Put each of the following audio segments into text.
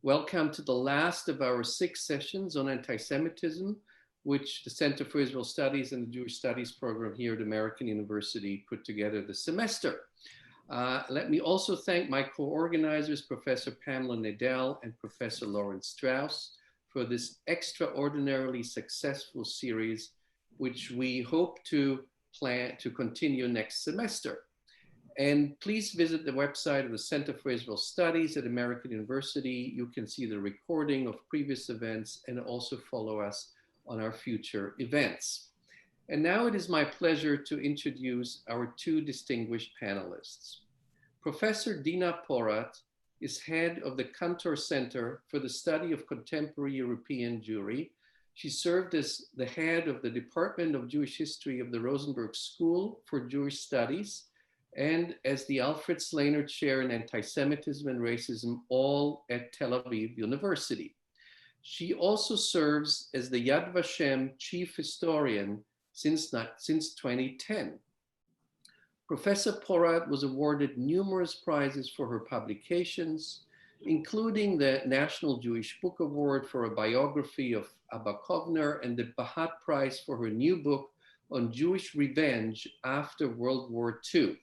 Welcome to the last of our 6 sessions on anti-Semitism, which the Center for Israel Studies and the Jewish Studies program here at American University put together this semester. Let me also thank my co-organizers, Professor Pamela Nadell and Professor Lawrence Strauss, for this extraordinarily successful series, which we hope to plan to continue next semester. And please visit the website of the Center for Israel Studies at American University. You can see the recording of previous events and also follow us on our future events. And now it is my pleasure to introduce our 2 distinguished panelists. Professor Dina Porat is head of the Cantor Center for the Study of Contemporary European Jewry. She served as the head of the Department of Jewish History of the Rosenberg School for Jewish Studies and as the Alfred Slaner Chair in Anti-Semitism and Racism, all at Tel Aviv University. She also serves as the Yad Vashem Chief Historian since 2010. Professor Porat was awarded numerous prizes for her publications, including the National Jewish Book Award for a biography of Abba Kovner and the Bahat Prize for her new book on Jewish revenge after World War II.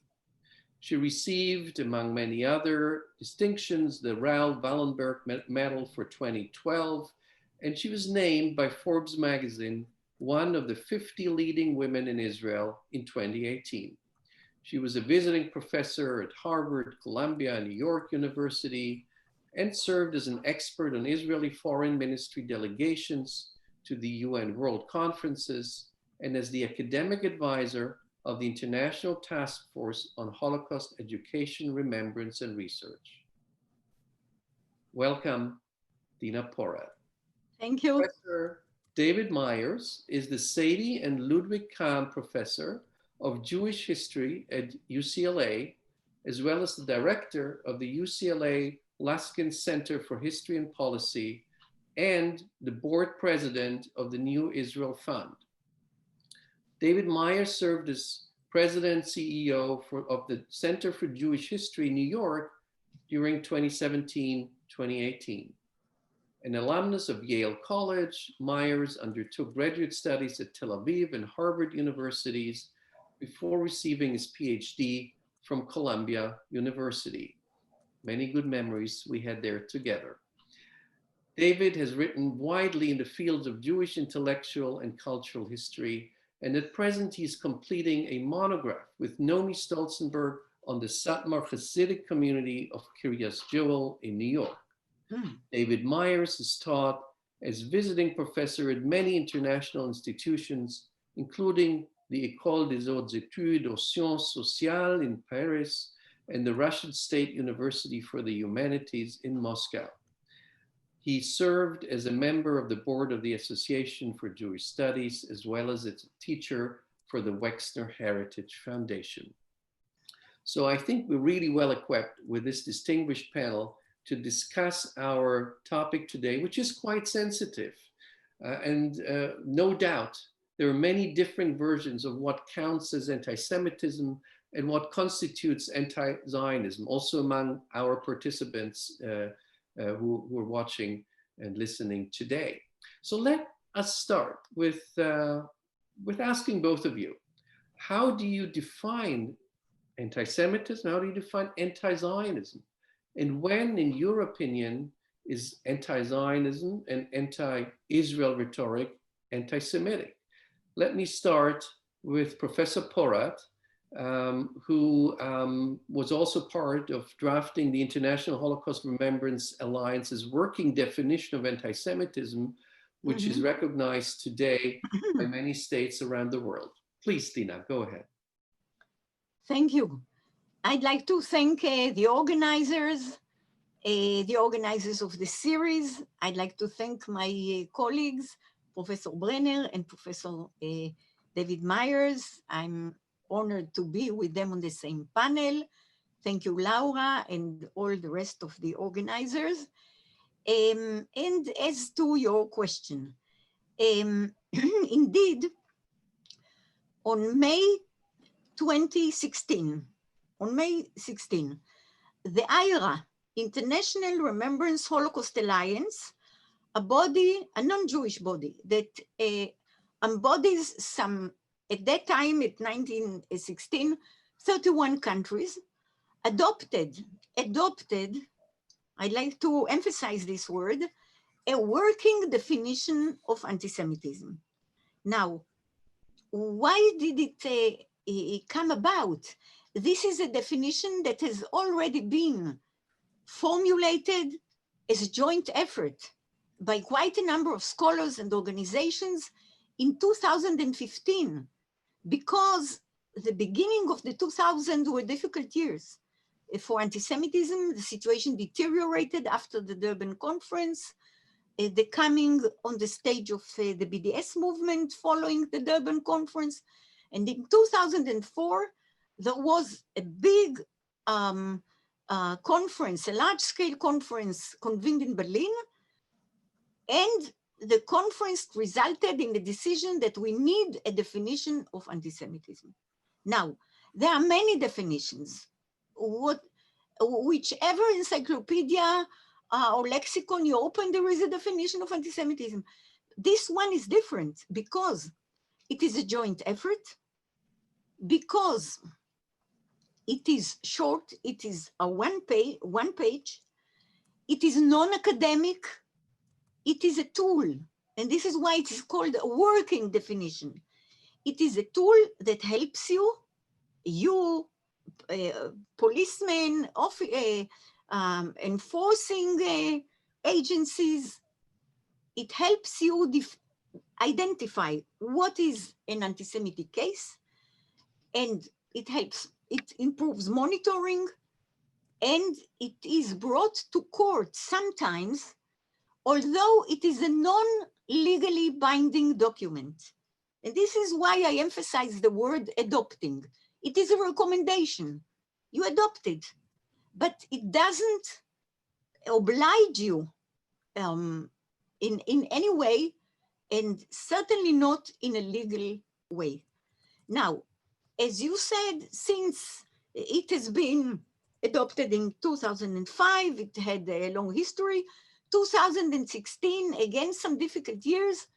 She received, among many other distinctions, the Raoul Wallenberg Medal for 2012, and she was named by Forbes magazine one of the 50 leading women in Israel in 2018. She was a visiting professor at Harvard, Columbia, and New York University, and served as an expert on Israeli foreign ministry delegations to the UN World Conferences and as the academic advisor of the International Task Force on Holocaust Education, Remembrance, and Research. Welcome, Dina Porat. Thank you. Professor David Myers is the Sadie and Ludwig Kahn Professor of Jewish History at UCLA, as well as the director of the UCLA Luskin Center for History and Policy and the board president of the New Israel Fund. David Myers served as president CEO of the Center for Jewish History in New York during 2017-2018. An alumnus of Yale College, Myers undertook graduate studies at Tel Aviv and Harvard universities before receiving his PhD from Columbia University. Many good memories we had there together. David has written widely in the fields of Jewish intellectual and cultural history, and at present he's completing a monograph with Nomi Stolzenberg on the Satmar Hasidic community of Kiryas Joel in New York. David Myers has taught as visiting professor at many international institutions, including the École des Hautes Études aux Sciences Sociales in Paris and the Russian State University for the Humanities in Moscow. He served as a member of the board of the Association for Jewish Studies, as well as its teacher for the Wexner Heritage Foundation. So I think we're really well equipped with this distinguished panel to discuss our topic today, which is quite sensitive. No doubt, there are many different versions of what counts as anti-Semitism and what constitutes anti-Zionism, also among our participants who are watching and listening today. So let us start with asking both of you, how do you define anti-Semitism? How do you define anti-Zionism? And when, in your opinion, is anti-Zionism and anti-Israel rhetoric anti-Semitic? Let me start with Professor Porat, who was also part of drafting the International Holocaust Remembrance Alliance's working definition of anti-Semitism, which is recognized today by many states around the world. Please, Dina, go ahead. Thank you. I'd like to thank the organizers of the series. I'd like to thank my colleagues, Professor Brenner and Professor David Myers. I'm honored to be with them on the same panel. Thank you, Laura, and all the rest of the organizers. And as to your question, indeed, on May 16, the IRA, International Remembrance Holocaust Alliance, a body, a non-Jewish body that embodies some, at that time, at 1916, 31 countries, adopted, I'd like to emphasize this word, a working definition of anti-Semitism. Now, why did it come about? This is a definition that has already been formulated as a joint effort by quite a number of scholars and organizations in 2015, because the beginning of the 2000s were difficult years for anti-Semitism. The situation deteriorated after the Durban conference, the coming on the stage of the BDS movement following the Durban conference. And in 2004, there was a big conference, a large-scale conference convened in Berlin, and the conference resulted in the decision that we need a definition of anti-Semitism. Now, there are many definitions. Whichever encyclopedia or lexicon you open, there is a definition of anti-Semitism. This one is different because it is a joint effort, because it is short, it is a one page, it is non-academic, it is a tool, and this is why it is called a working definition. It is a tool that helps you, policemen, enforcing agencies, it helps you identify what is an anti-Semitic case, and it improves monitoring, and it is brought to court sometimes, although it is a non-legally binding document. And this is why I emphasize the word adopting. It is a recommendation. You adopt it, but it doesn't oblige you in any way, and certainly not in a legal way. Now, as you said, since it has been adopted in 2005, it had a long history. 2016, again, some difficult years.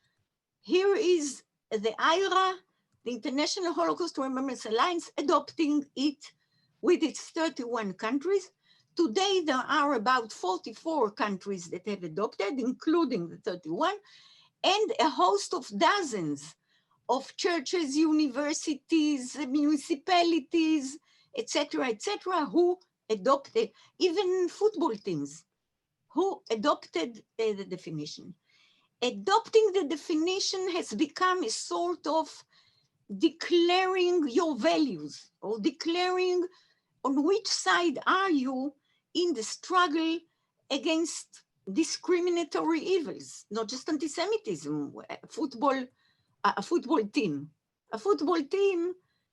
Here is the IHRA, the International Holocaust Remembrance Alliance, adopting it with its 31 countries. Today, there are about 44 countries that have adopted, including the 31, and a host of dozens of churches, universities, municipalities, etc., who adopted, even football teams, who adopted the definition. Adopting the definition has become a sort of declaring your values, or declaring on which side are you in the struggle against discriminatory evils, not just anti-Semitism. A football team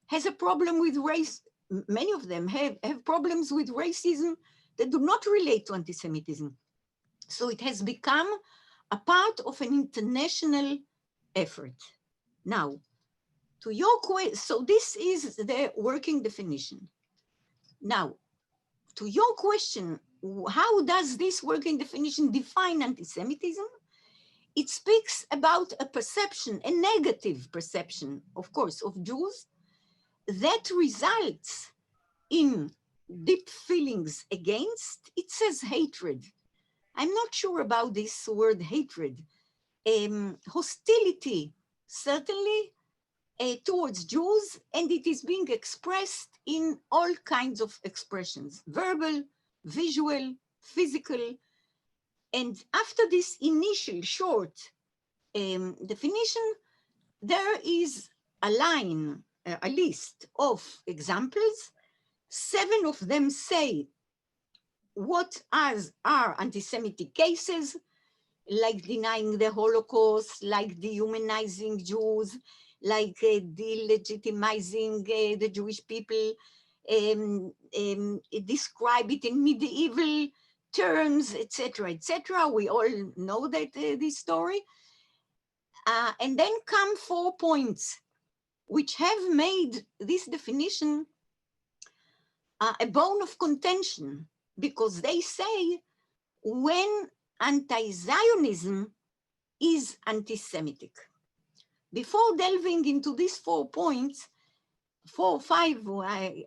has a problem with race. Many of them have problems with racism that do not relate to anti-Semitism. So it has become a part of an international effort. Now, to your question, so this is the working definition. Now, to your question, how does this working definition define anti-Semitism? It speaks about a perception, a negative perception, of course, of Jews that results in deep feelings against. It says hatred. I'm not sure about this word hatred. Hostility, certainly, towards Jews, and it is being expressed in all kinds of expressions, verbal, visual, physical. And after this initial short definition, there is a line, a list of examples. 7 of them say what are anti-Semitic cases, like denying the Holocaust, like dehumanizing Jews, like delegitimizing the Jewish people, describe it in medieval terms, etc., etc. We all know that this story. And then come 4 points, which have made this definition a bone of contention because they say when anti-Zionism is anti-Semitic. Before delving into these 4 points, 4 or 5,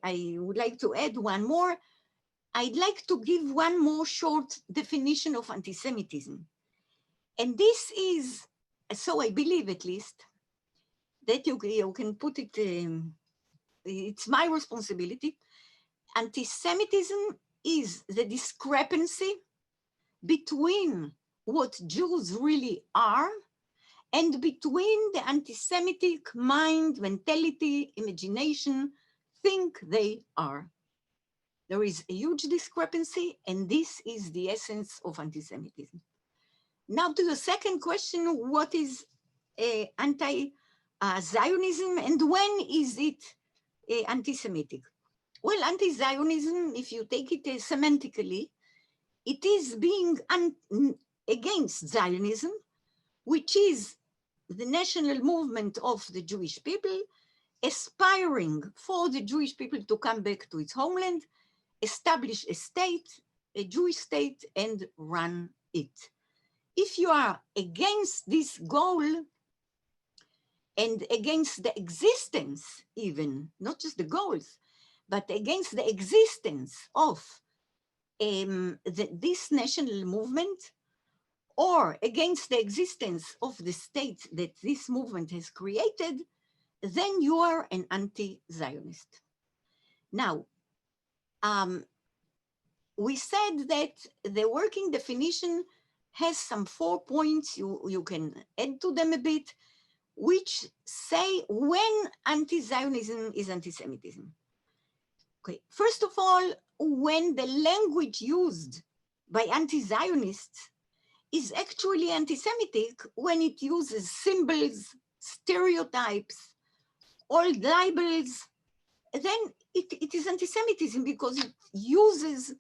I would like to add one more. I'd like to give one more short definition of anti-Semitism. And this is, so I believe at least, that you can put it, it's my responsibility. Anti-Semitism is the discrepancy between what Jews really are and between the anti-Semitic mind, mentality, imagination, think they are. There is a huge discrepancy, and this is the essence of anti-Semitism. Now to the second question, what is anti-Zionism and when is it anti-Semitic? Well, anti-Zionism, if you take it semantically, it is being against Zionism, which is the national movement of the Jewish people, aspiring for the Jewish people to come back to its homeland, establish a state, a Jewish state, and run it. If you are against this goal and against the existence even, not just the goals, but against the existence of this national movement, or against the existence of the state that this movement has created, then you are an anti-Zionist. Now, we said that the working definition has some 4 points, you can add to them a bit, which say when anti-Zionism is anti-Semitism. Okay, first of all, when the language used by anti-Zionists is actually anti-Semitic, when it uses symbols, stereotypes, old labels, then it is anti-Semitism because it uses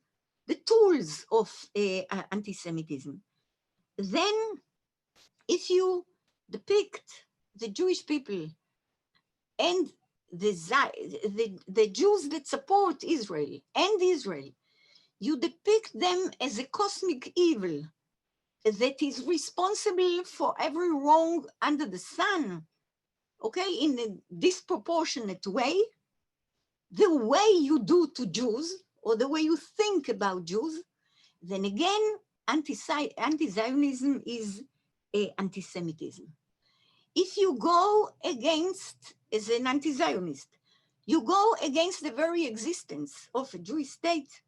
the tools of anti-Semitism. Then if you depict the Jewish people and the Jews that support Israel and Israel, you depict them as a cosmic evil that is responsible for every wrong under the sun, okay, in a disproportionate way, the way you do to Jews, or the way you think about Jews, then again, anti-Zionism is anti-Semitism. If you go against, as an anti-Zionist, you go against the very existence of a Jewish state,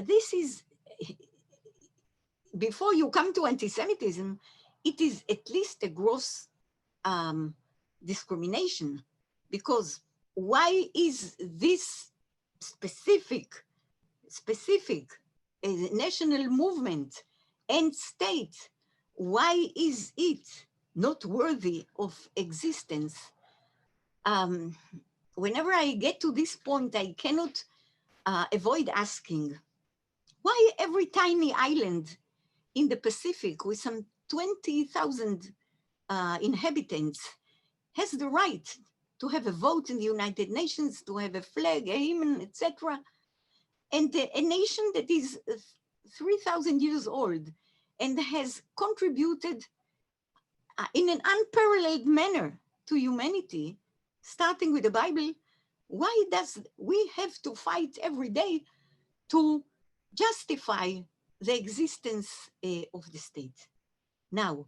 this is, before you come to anti-Semitism, it is at least a gross discrimination, because why is this specific national movement and state, why is it not worthy of existence? Whenever I get to this point, I cannot avoid asking, why every tiny island in the Pacific with some 20,000 inhabitants has the right to have a vote in the United Nations, to have a flag, a hymn, etc. And a nation that is 3,000 years old and has contributed in an unparalleled manner to humanity, starting with the Bible, why does we have to fight every day to justify the existence of the state? Now,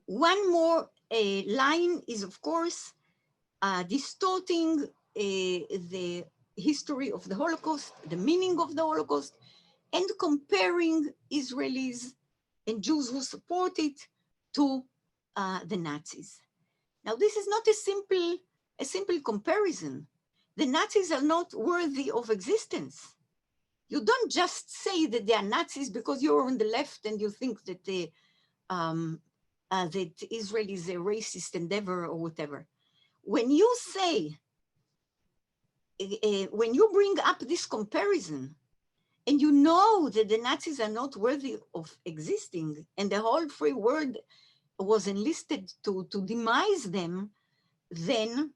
one more line is, of course, distorting the history of the Holocaust, the meaning of the Holocaust, and comparing Israelis and Jews who support it to the Nazis. Now, this is not a simple comparison. The Nazis are not worthy of existence. You don't just say that they are Nazis because you're on the left and you think that that Israel is a racist endeavor or whatever. When you say, when you bring up this comparison, and you know that the Nazis are not worthy of existing, and the whole free world was enlisted to demise them, then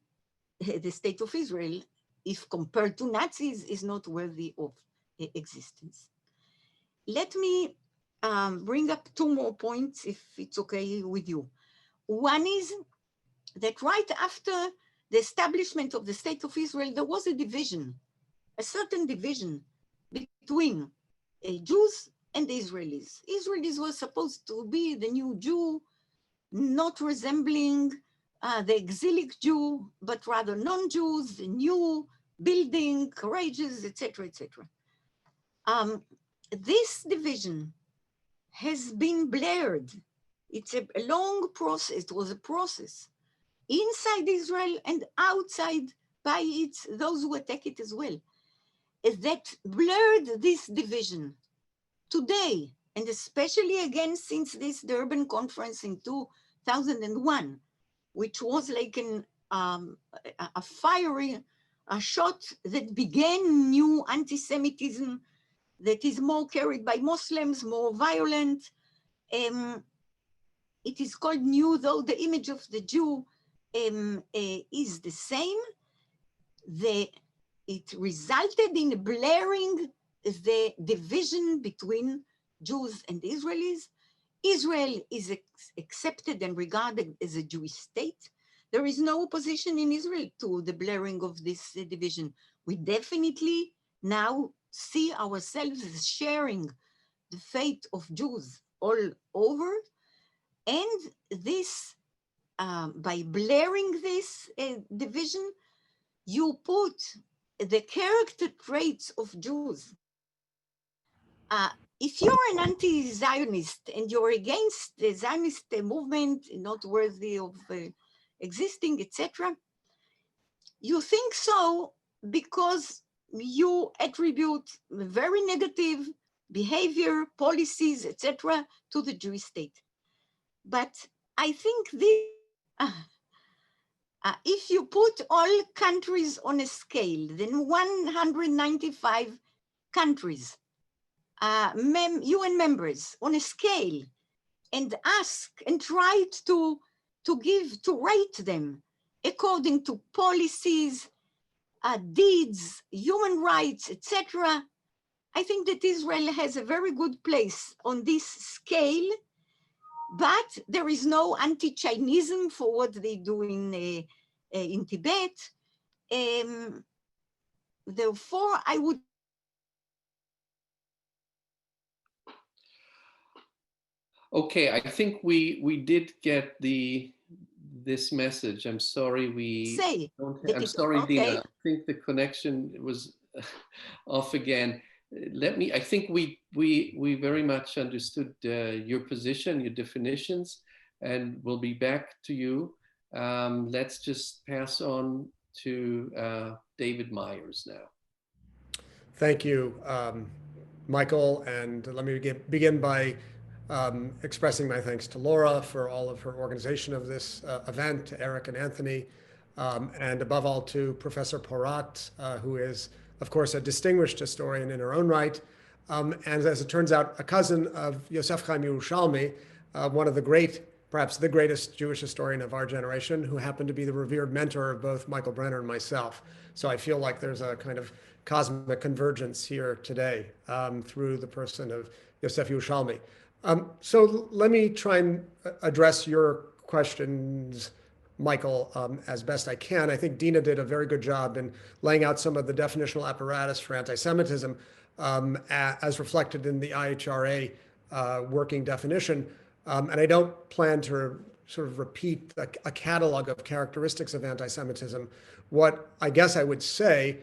the state of Israel, if compared to Nazis, is not worthy of existence. Let me bring up two more points, if it's okay with you. One is that right after the establishment of the State of Israel, there was a division, a certain division between Jews and Israelis. Israelis were supposed to be the new Jew, not resembling the exilic Jew, but rather non-Jews, the new, building, courageous, etc., etc. This division has been blurred. It's a long process. It was a process inside Israel and outside by those who attack it as well, that blurred this division. Today, and especially again since this Durban conference in 2001, which was like a fiery shot that began new anti-Semitism that is more carried by Muslims, more violent. It is called new, though the image of the Jew is the same. It resulted in blurring the division between Jews and Israelis. Israel is accepted and regarded as a Jewish state. There is no opposition in Israel to the blurring of this division. We definitely now see ourselves as sharing the fate of Jews all over. And this, by blurring this division, you put the character traits of Jews. If you're an anti-Zionist and you're against the Zionist movement, not worthy of existing, etc., you think so because you attribute very negative behavior, policies, etc., to the Jewish state. But I think this, if you put all countries on a scale, then 195 countries, UN members on a scale, and ask and try to rate them according to policies, deeds, human rights, etc. I think that Israel has a very good place on this scale, but there is no anti-Zionism for what they do in Tibet. Therefore, I would. Okay, I think we did get this message. I'm sorry I'm sorry, okay. Dina. I think the connection was off again. I think we very much understood your position, your definitions, and we'll be back to you. Let's just pass on to David Myers now. Thank you, Michael, and let me begin by expressing my thanks to Laura for all of her organization of this event, to Eric and Anthony, and above all to Professor Porat, who is, of course, a distinguished historian in her own right, and as it turns out, a cousin of Yosef Chaim Yerushalmi, one of the perhaps the greatest Jewish historian of our generation, who happened to be the revered mentor of both Michael Brenner and myself. So I feel like there's a kind of cosmic convergence here today through the person of Yosef Yerushalmi. So let me try and address your questions, Michael, as best I can. I think Dina did a very good job in laying out some of the definitional apparatus for anti-Semitism as reflected in the IHRA working definition. And I don't plan to sort of repeat a catalog of characteristics of anti-Semitism. What I guess I would say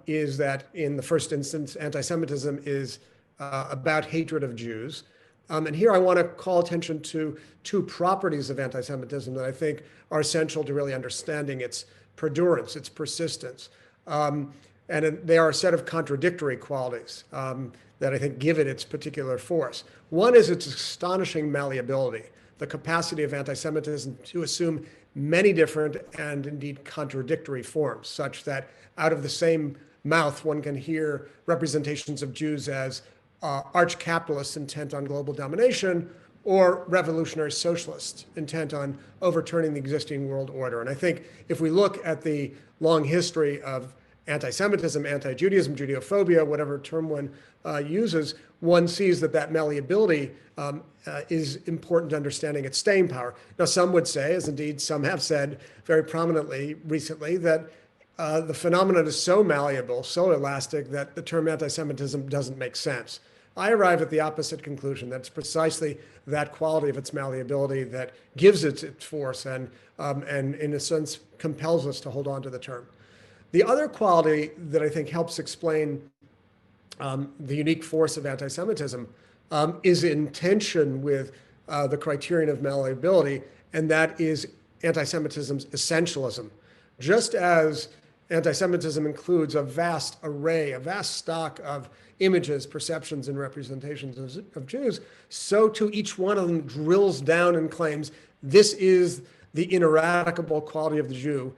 is that in the first instance, anti-Semitism is about hatred of Jews. And here I want to call attention to two properties of anti-Semitism that I think are essential to really understanding its perdurance, its persistence. And they are a set of contradictory qualities that I think give it its particular force. One is its astonishing malleability, the capacity of anti-Semitism to assume many different and indeed contradictory forms, such that out of the same mouth one can hear representations of Jews as arch capitalists intent on global domination, or revolutionary socialists intent on overturning the existing world order. And I think if we look at the long history of anti-Semitism, anti-Judaism, Judeophobia, whatever term one uses, one sees that that malleability is important to understanding its staying power. Now, some would say, as indeed some have said very prominently recently, that the phenomenon is so malleable, so elastic, that the term anti-Semitism doesn't make sense. I arrive at the opposite conclusion, that it's precisely that quality of its malleability that gives it its force and in a sense compels us to hold on to the term. The other quality that I think helps explain the unique force of anti-Semitism is in tension with the criterion of malleability, and that is anti-Semitism's essentialism. Just as anti-Semitism includes a vast array, a vast stock of images, perceptions, and representations of Jews, so too each one of them drills down and claims this is the ineradicable quality of the Jew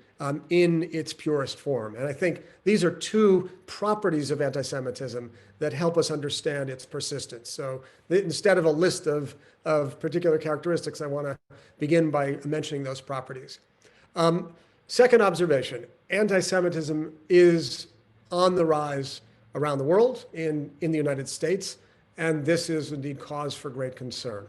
in its purest form. And I think these are two properties of anti-Semitism that help us understand its persistence. So instead of a list of particular characteristics, I want to begin by mentioning those properties. Second observation, anti-Semitism is on the rise around the world, in the United States, and this is indeed cause for great concern.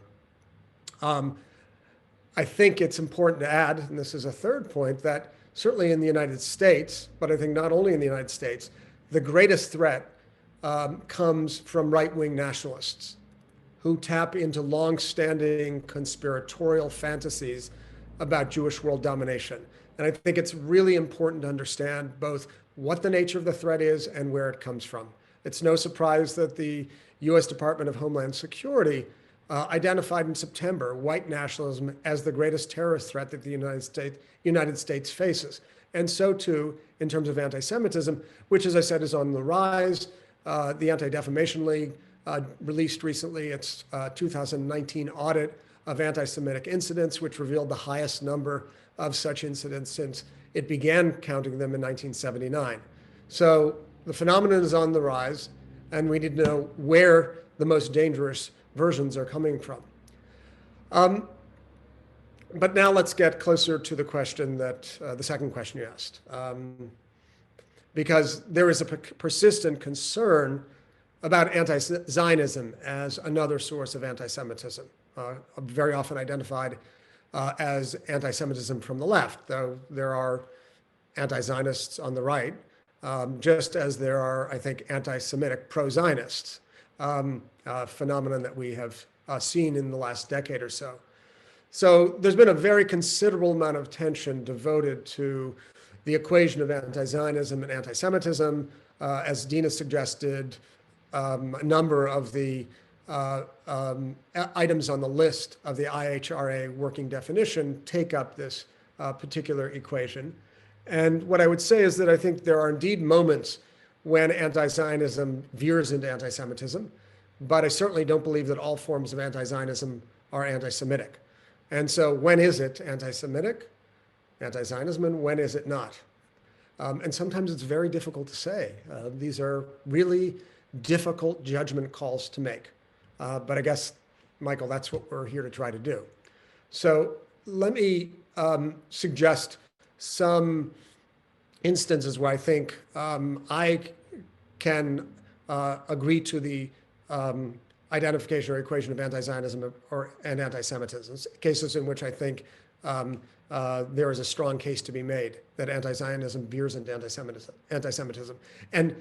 I think it's important to add, and this is a third point, that certainly in the United States, but I think not only in the United States, the greatest threat comes from right-wing nationalists who tap into long-standing conspiratorial fantasies about Jewish world domination. And I think it's really important to understand both what the nature of the threat is and where it comes from. It's no surprise that the US Department of Homeland Security identified in September white nationalism as the greatest terrorist threat that the United States faces. And so too, in terms of anti-Semitism, which, as I said, is on the rise. The Anti-Defamation League released recently its 2019 audit of anti-Semitic incidents, which revealed the highest number of such incidents since it began counting them in 1979. So the phenomenon is on the rise, and we need to know where the most dangerous versions are coming from. But now let's get closer to the question that, the second question you asked. Because there is a persistent concern about anti-Zionism as another source of anti-Semitism, very often identified as anti-Semitism from the left, though there are anti-Zionists on the right, just as there are, I think, anti-Semitic pro-Zionists, a phenomenon that we have seen in the last decade or so. So there's been a very considerable amount of attention devoted to the equation of anti-Zionism and anti-Semitism. As Dina suggested, a number of the items on the list of the IHRA working definition take up this particular equation. And what I would say is that I think there are indeed moments when anti-Zionism veers into anti-Semitism, but I certainly don't believe that all forms of anti-Zionism are anti-Semitic. And so when is it anti-Semitic, anti-Zionism, and when is it not? And sometimes it's very difficult to say. These are really difficult judgment calls to make. But I guess, Michael, that's what we're here to try to do. So let me suggest some instances where I think I can agree to the identification or equation of anti-Zionism and anti-Semitism, cases in which I think there is a strong case to be made that anti-Zionism veers into anti-Semitism. And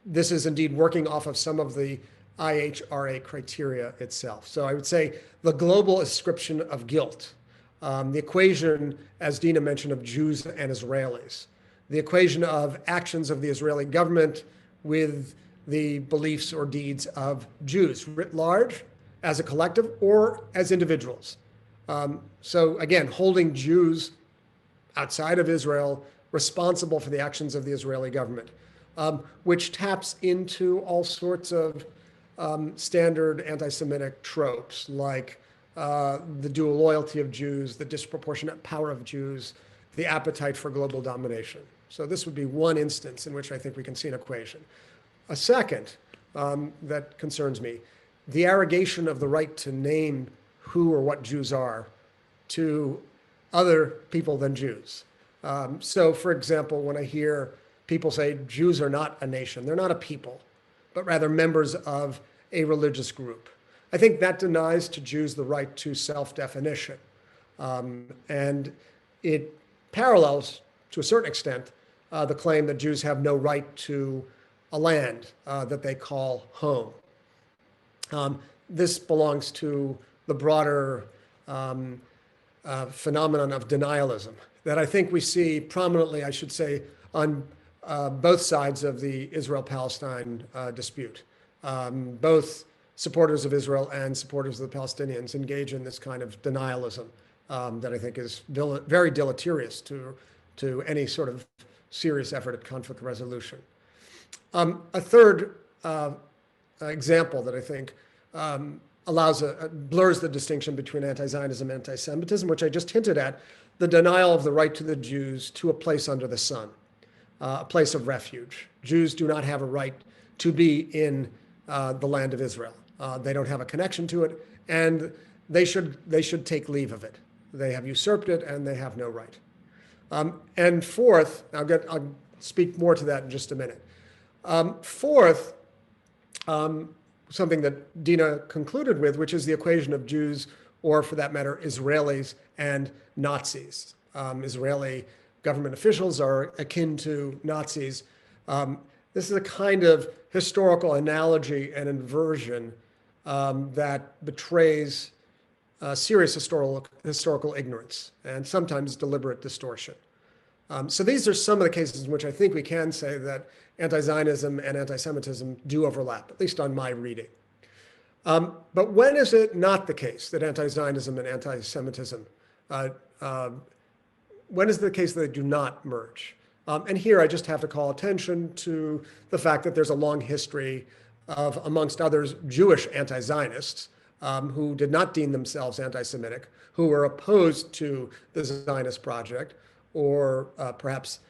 this is indeed working off of some of the IHRA criteria itself. So I would say the global ascription of guilt, the equation, as Dina mentioned, of Jews and Israelis, the equation of actions of the Israeli government with the beliefs or deeds of Jews writ large, as a collective, or as individuals. So again, holding Jews outside of Israel responsible for the actions of the Israeli government, which taps into all sorts of standard anti-Semitic tropes, like the dual loyalty of Jews, the disproportionate power of Jews, the appetite for global domination. So this would be one instance in which I think we can see an equation. A second that concerns me, the arrogation of the right to name who or what Jews are to other people than Jews. So for example, when I hear people say Jews are not a nation. They're not a people, but rather members of a religious group. I think that denies to Jews the right to self-definition. And it parallels, to a certain extent, the claim that Jews have no right to a land that they call home. This belongs to the broader phenomenon of denialism that I think we see prominently, I should say, on both sides of the Israel-Palestine dispute. Both supporters of Israel and supporters of the Palestinians engage in this kind of denialism that I think is very deleterious to any sort of serious effort at conflict resolution. A third example that I think blurs the distinction between anti-Zionism and anti-Semitism, which I just hinted at, the denial of the right to the Jews to a place under the sun, a place of refuge. Jews do not have a right to be in the land of Israel. They don't have a connection to it, and they should take leave of it. They have usurped it, and they have no right. And fourth, I'll speak more to that in just a minute. Fourth, something that Dina concluded with, which is the equation of Jews, or for that matter, Israelis and Nazis. Israeli government officials are akin to Nazis. This is a kind of historical analogy and inversion that betrays serious historical ignorance and sometimes deliberate distortion. So these are some of the cases in which I think we can say that anti-Zionism and anti-Semitism do overlap, at least on my reading. But when is it not the case that anti-Zionism and anti-Semitism, when is it the case that they do not merge? And here I just have to call attention to the fact that there's a long history of, amongst others, Jewish anti-Zionists who did not deem themselves anti-Semitic, who were opposed to the Zionist project, or perhaps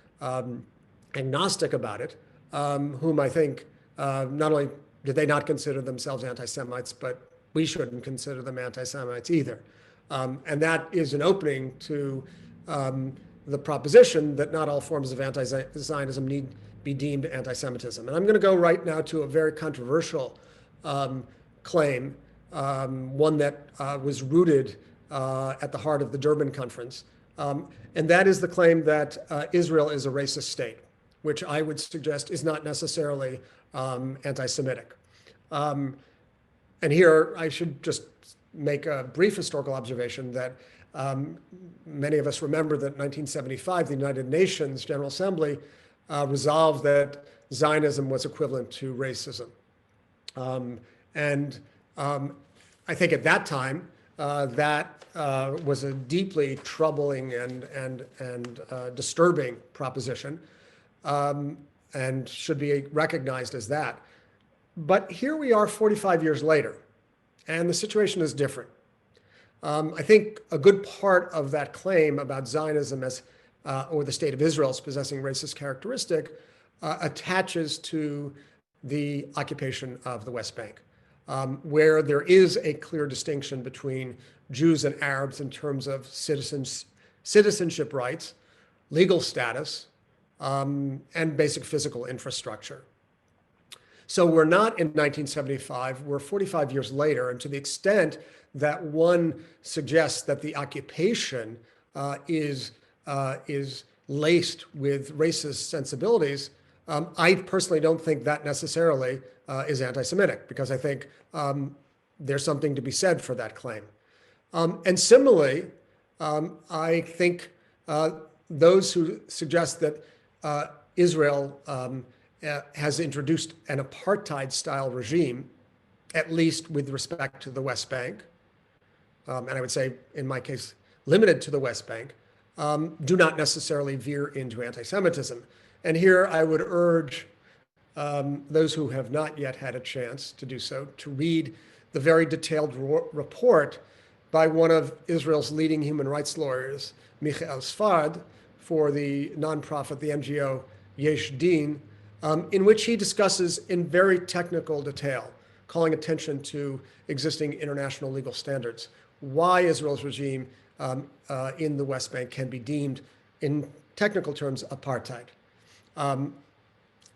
agnostic about it, whom I think not only did they not consider themselves anti-Semites, but we shouldn't consider them anti-Semites either. And that is an opening to the proposition that not all forms of anti-Zionism need be deemed anti-Semitism. And I'm going to go right now to a very controversial claim, one that was rooted at the heart of the Durban Conference. And that is the claim that Israel is a racist state, which I would suggest is not necessarily anti-Semitic. And here I should just make a brief historical observation that many of us remember that in 1975, the United Nations General Assembly resolved that Zionism was equivalent to racism. And I think at that time, that was a deeply troubling and disturbing proposition, and should be recognized as that. But here we are 45 years later, and the situation is different. I think a good part of that claim about Zionism as, or the state of Israel as possessing racist characteristic attaches to the occupation of the West Bank, where there is a clear distinction between Jews and Arabs in terms of citizenship rights, legal status, and basic physical infrastructure. So we're not in 1975, we're 45 years later, and to the extent that one suggests that the occupation is laced with racist sensibilities, I personally don't think that necessarily is anti-Semitic, because I think there's something to be said for that claim. And similarly, I think those who suggest that Israel has introduced an apartheid-style regime, at least with respect to the West Bank, and I would say, in my case, limited to the West Bank, do not necessarily veer into anti-Semitism. And here I would urge those who have not yet had a chance to do so to read the very detailed report by one of Israel's leading human rights lawyers, Michael Sfard, for the nonprofit, the NGO Yesh Din, in which he discusses in very technical detail, calling attention to existing international legal standards, why Israel's regime in the West Bank can be deemed, in technical terms, apartheid.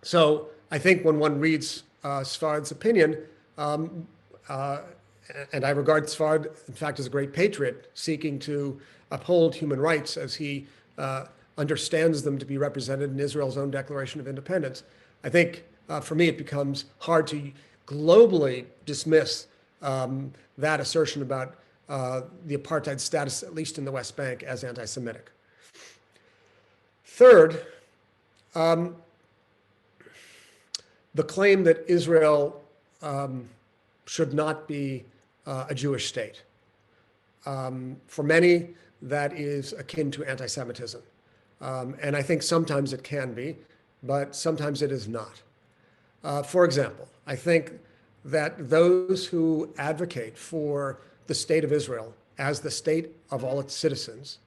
So I think when one reads Svard's opinion, and I regard Svard, in fact, as a great patriot, seeking to uphold human rights as he understands them to be represented in Israel's own Declaration of Independence. I think, for me, it becomes hard to globally dismiss that assertion about the apartheid status, at least in the West Bank, as anti-Semitic. Third, the claim that Israel should not be a Jewish state. For many, that is akin to anti-Semitism. And I think sometimes it can be, but sometimes it is not. For example, I think that those who advocate for the state of Israel as the state of all its citizens,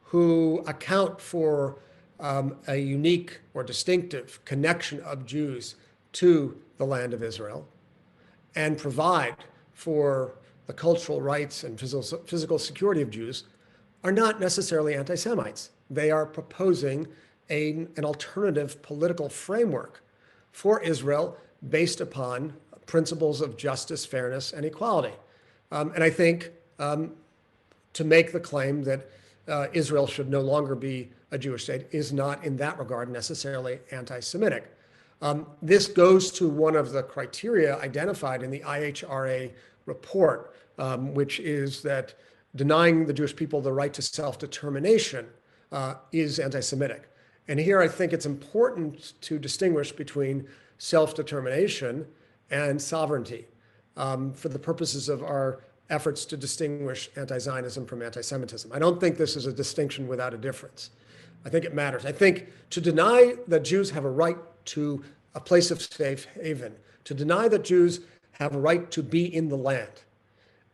who account for a unique or distinctive connection of Jews to the land of Israel, and provide for the cultural rights and physical security of Jews, are not necessarily anti-Semites. They are proposing an alternative political framework for Israel based upon principles of justice, fairness, and equality. And I think to make the claim that Israel should no longer be a Jewish state is not, in that regard, necessarily anti-Semitic. This goes to one of the criteria identified in the IHRA report, which is that denying the Jewish people the right to self-determination is anti-Semitic. And here I think it's important to distinguish between self-determination and sovereignty for the purposes of our efforts to distinguish anti-Zionism from anti-Semitism. I don't think this is a distinction without a difference. I think it matters. I think to deny that Jews have a right to a place of safe haven, to deny that Jews have a right to be in the land,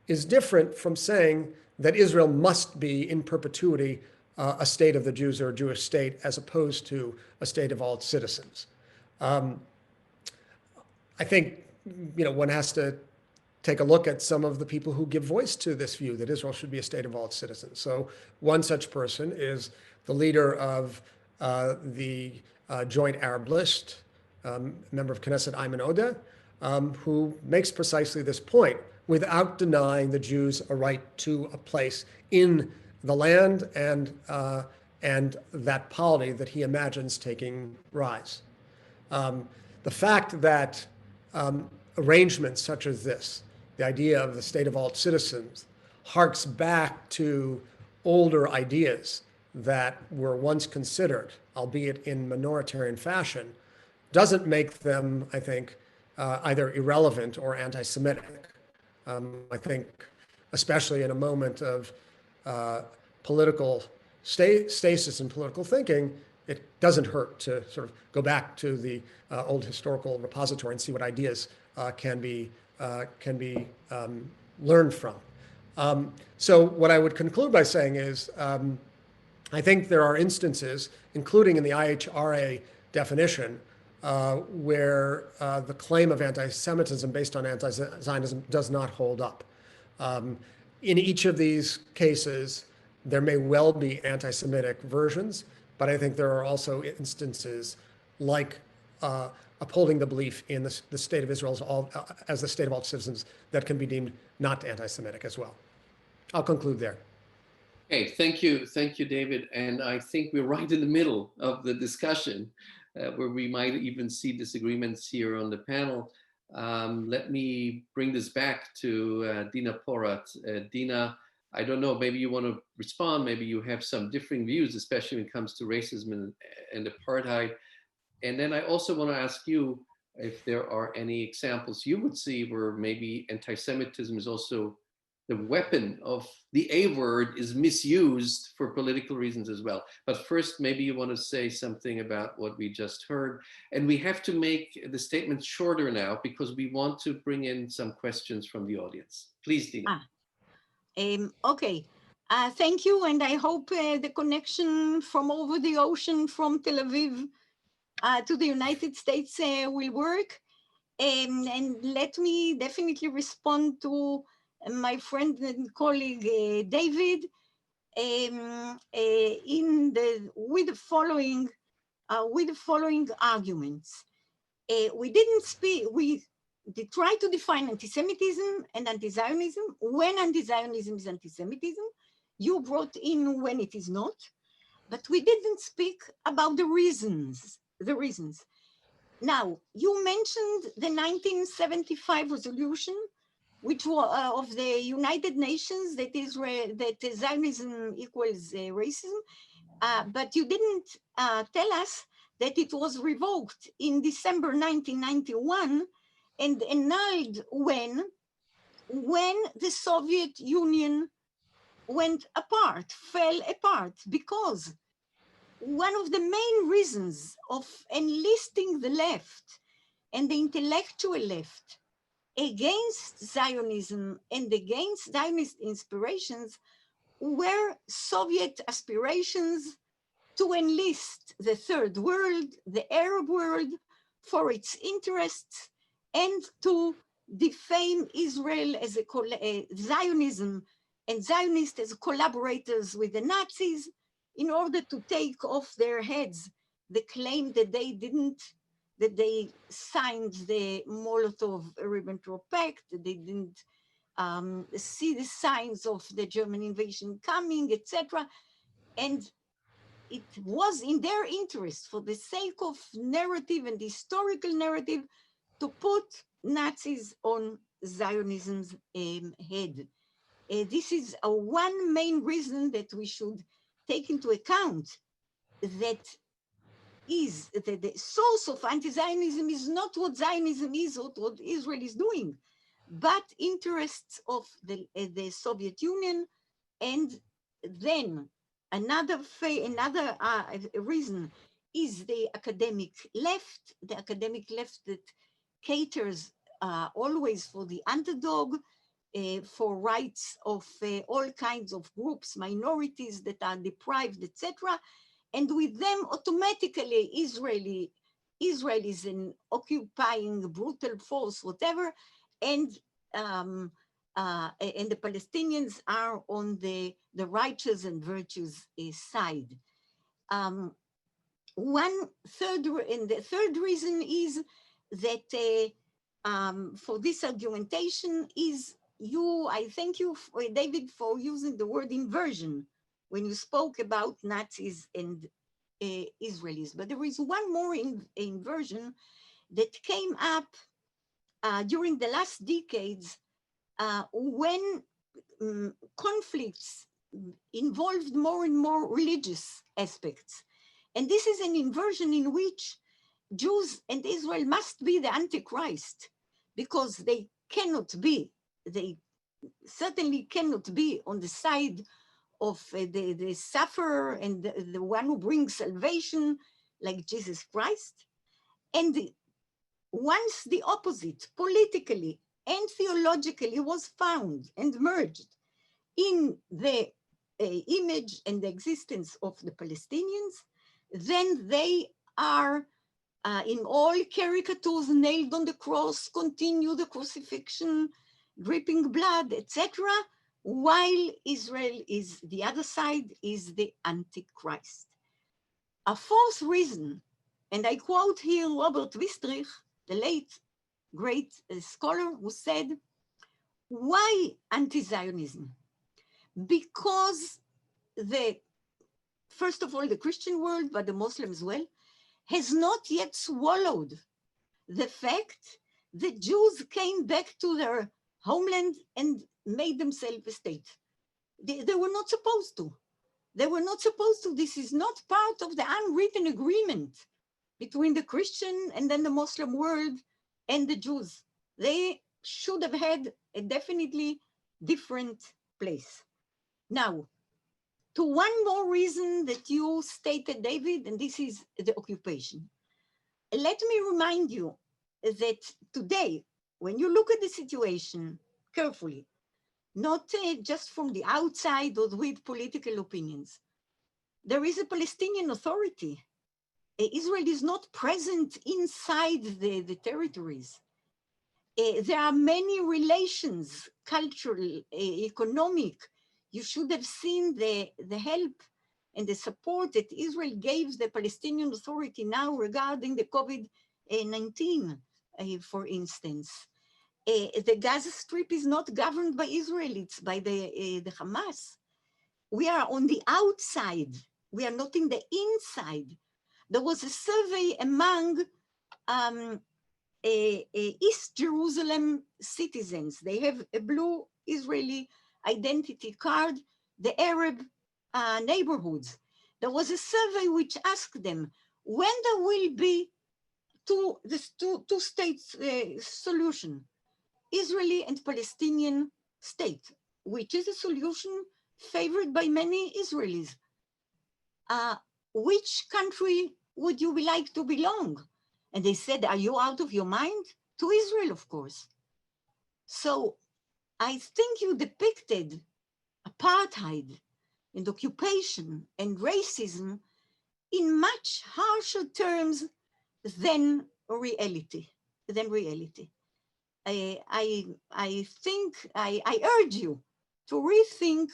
is different from saying that Israel must be in perpetuity a state of the Jews or a Jewish state as opposed to a state of all its citizens. I think one has to take a look at some of the people who give voice to this view that Israel should be a state of all its citizens. So one such person is the leader of the Joint Arab List, member of Knesset Ayman Odeh, who makes precisely this point without denying the Jews a right to a place in the land and that polity that he imagines taking rise. The fact that arrangements such as this, the idea of the state of all its citizens, harks back to older ideas that were once considered, albeit in minoritarian fashion, doesn't make them, I think, either irrelevant or anti-Semitic. I think, especially in a moment of political stasis and political thinking, it doesn't hurt to sort of go back to the old historical repository and see what ideas can be learned from. So what I would conclude by saying is, I think there are instances, including in the IHRA definition, where the claim of anti-Semitism based on anti-Zionism does not hold up. In each of these cases, there may well be anti-Semitic versions, but I think there are also instances like upholding the belief in the state of Israel as the state of all citizens that can be deemed not anti-Semitic as well. I'll conclude there. Okay, thank you, David. And I think we're right in the middle of the discussion where we might even see disagreements here on the panel. Let me bring this back to Dina Porat. Dina, I don't know, maybe you want to respond, maybe you have some differing views, especially when it comes to racism and apartheid. And then I also want to ask you if there are any examples you would see where maybe anti-Semitism is also the weapon of the A word is misused for political reasons as well. But first, maybe you want to say something about what we just heard. And we have to make the statement shorter now because we want to bring in some questions from the audience. Please, Dina. Okay. Thank you. And I hope the connection from over the ocean from Tel Aviv to the United States will work. And let me definitely respond to my friend and colleague David with the following with the following arguments. We didn't speak, we tried to define anti-Semitism and anti-Zionism. When anti-Zionism is anti-Semitism, you brought in when it is not, but we didn't speak about the reasons. Now, you mentioned the 1975 resolution, which was of the United Nations, that Zionism equals racism, but you didn't tell us that it was revoked in December 1991 and annulled when the Soviet Union fell apart, because one of the main reasons of enlisting the left and the intellectual left against Zionism and against Zionist inspirations were Soviet aspirations to enlist the third world, the Arab world, for its interests, and to defame Israel as Zionism and Zionists as collaborators with the Nazis, in order to take off their heads the claim that they signed the Molotov-Ribbentrop Pact, that they didn't see the signs of the German invasion coming, etc. And it was in their interest, for the sake of narrative and historical narrative, to put Nazis on Zionism's head. This is one main reason that we should take into account, that the source of anti-Zionism is not what Zionism is or what Israel is doing, but interests of the Soviet Union. And then another reason is the academic left that caters always for the underdog, for rights of all kinds of groups, minorities that are deprived, etc. And with them, automatically, Israel is an occupying brutal force, whatever, and the Palestinians are on the righteous and virtuous side. The third reason is that for this argumentation is I thank you, David, for using the word inversion when you spoke about Nazis and Israelis. But there is one more inversion that came up during the last decades when conflicts involved more and more religious aspects. And this is an inversion in which Jews and Israel must be the Antichrist, because they certainly cannot be on the side of the sufferer and the one who brings salvation, like Jesus Christ. And once the opposite, politically and theologically, was found and merged in the image and the existence of the Palestinians, then they are in all caricatures nailed on the cross, continue the crucifixion, dripping blood, etc., while Israel is the other side, is the Antichrist. A fourth reason, and I quote here Robert Wistrich, the late great scholar, who said, why anti-Zionism? Because first of all, the Christian world, but the Muslim as well, has not yet swallowed the fact that Jews came back to their homeland and made themselves a state. They were not supposed to. They were not supposed to. This is not part of the unwritten agreement between the Christian and then the Muslim world and the Jews. They should have had a definitely different place. Now, to one more reason that you stated, David, and this is the occupation. Let me remind you that today, when you look at the situation carefully, not just from the outside or with political opinions, there is a Palestinian Authority. Israel is not present inside the territories. There are many relations, cultural, economic. You should have seen the help and the support that Israel gave the Palestinian Authority now regarding the COVID-19, for instance. The Gaza Strip is not governed by Israel, it's by the Hamas. We are on the outside, we are not in the inside. There was a survey among East Jerusalem citizens. They have a blue Israeli identity card, the Arab neighborhoods. There was a survey which asked them when there will be two states solution, Israeli and Palestinian state, which is a solution favored by many Israelis. Which country would you like to belong? And they said, are you out of your mind? To Israel, of course. So I think you depicted apartheid and occupation and racism in much harsher terms than reality. I think I urge you to rethink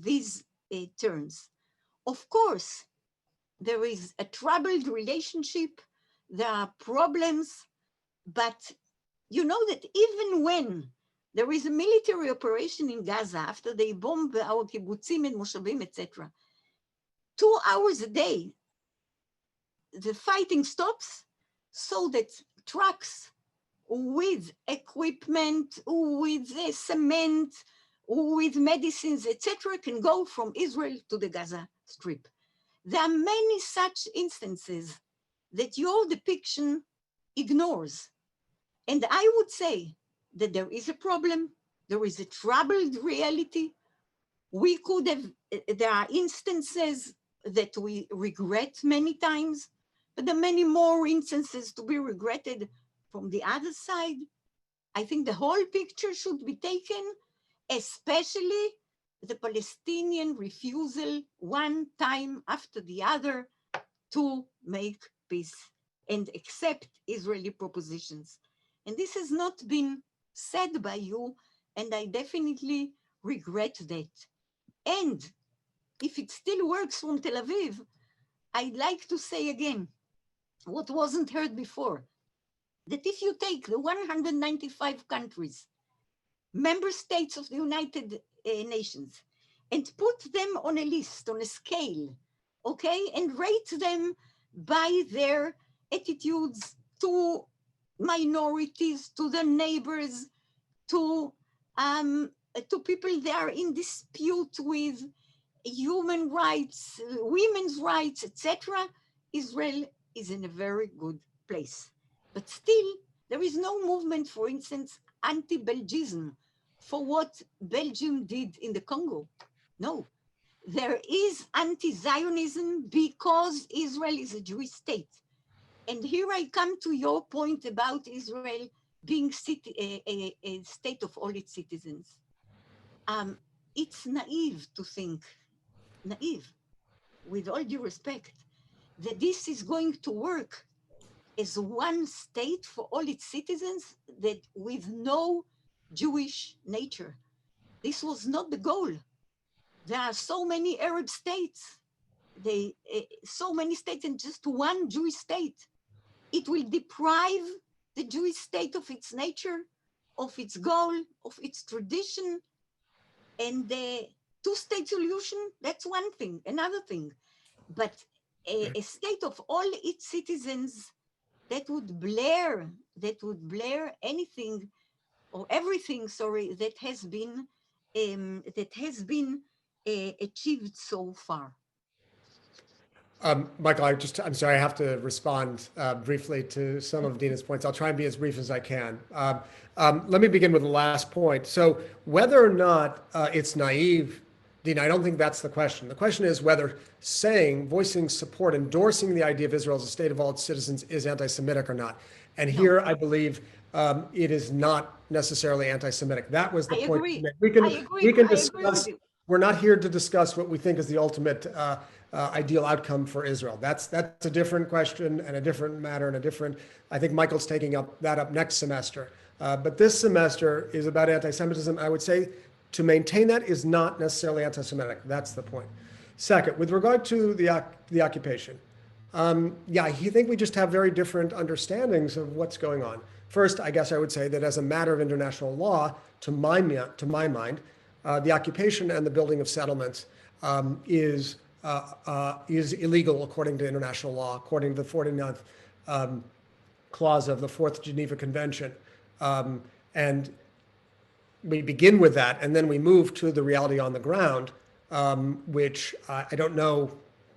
these terms. Of course, there is a troubled relationship, there are problems, but you know that even when there is a military operation in Gaza after they bomb our kibbutzim and moshavim, etc., 2 hours a day, the fighting stops so that trucks with equipment, with cement, with medicines, etc., can go from Israel to the Gaza Strip. There are many such instances that your depiction ignores. And I would say that there is a problem, there is a troubled reality. We could have, there are instances that we regret many times, but there are many more instances to be regretted from the other side. I think the whole picture should be taken, especially the Palestinian refusal one time after the other to make peace and accept Israeli propositions. And this has not been said by you, and I definitely regret that. And if it still works from Tel Aviv, I'd like to say again, what wasn't heard before, that if you take the 195 countries, member states of the United Nations, and put them on a list, on a scale, okay, and rate them by their attitudes to minorities, to their neighbors, to people they are in dispute with, human rights, women's rights, etc., Israel is in a very good place. But still, there is no movement, for instance, anti-Belgism for what Belgium did in the Congo. No, there is anti-Zionism because Israel is a Jewish state. And here I come to your point about Israel being a state of all its citizens. It's naive to think, with all due respect, that this is going to work as one state for all its citizens that with no Jewish nature. This was not the goal. There are so many Arab states, so many states and just one Jewish state. It will deprive the Jewish state of its nature, of its goal, of its tradition. And the two-state solution, that's one thing, another thing. But a state of all its citizens that would blare anything or everything, sorry, that has been achieved so far. Michael, I'm sorry, I have to respond briefly to some of Dina's points. I'll try and be as brief as I can. Let me begin with the last point. So whether or not it's naive, Dina, I don't think that's the question. The question is whether voicing support, endorsing the idea of Israel as a state of all its citizens is anti-Semitic or not. And here I believe it is not necessarily anti-Semitic. That was the point. Agree. We can discuss. We're not here to discuss what we think is the ultimate ideal outcome for Israel. That's a different question and a different matter and a different. I think Michael's taking that up next semester. But this semester is about anti-Semitism. I would say to maintain that is not necessarily anti-Semitic. That's the point. Second, with regard to the occupation, yeah, I think we just have very different understandings of what's going on. First, I guess I would say that as a matter of international law, to my mind, the occupation and the building of settlements is illegal according to international law, according to the 49th clause of the Fourth Geneva Convention. And we begin with that, and then we move to the reality on the ground, which I don't know,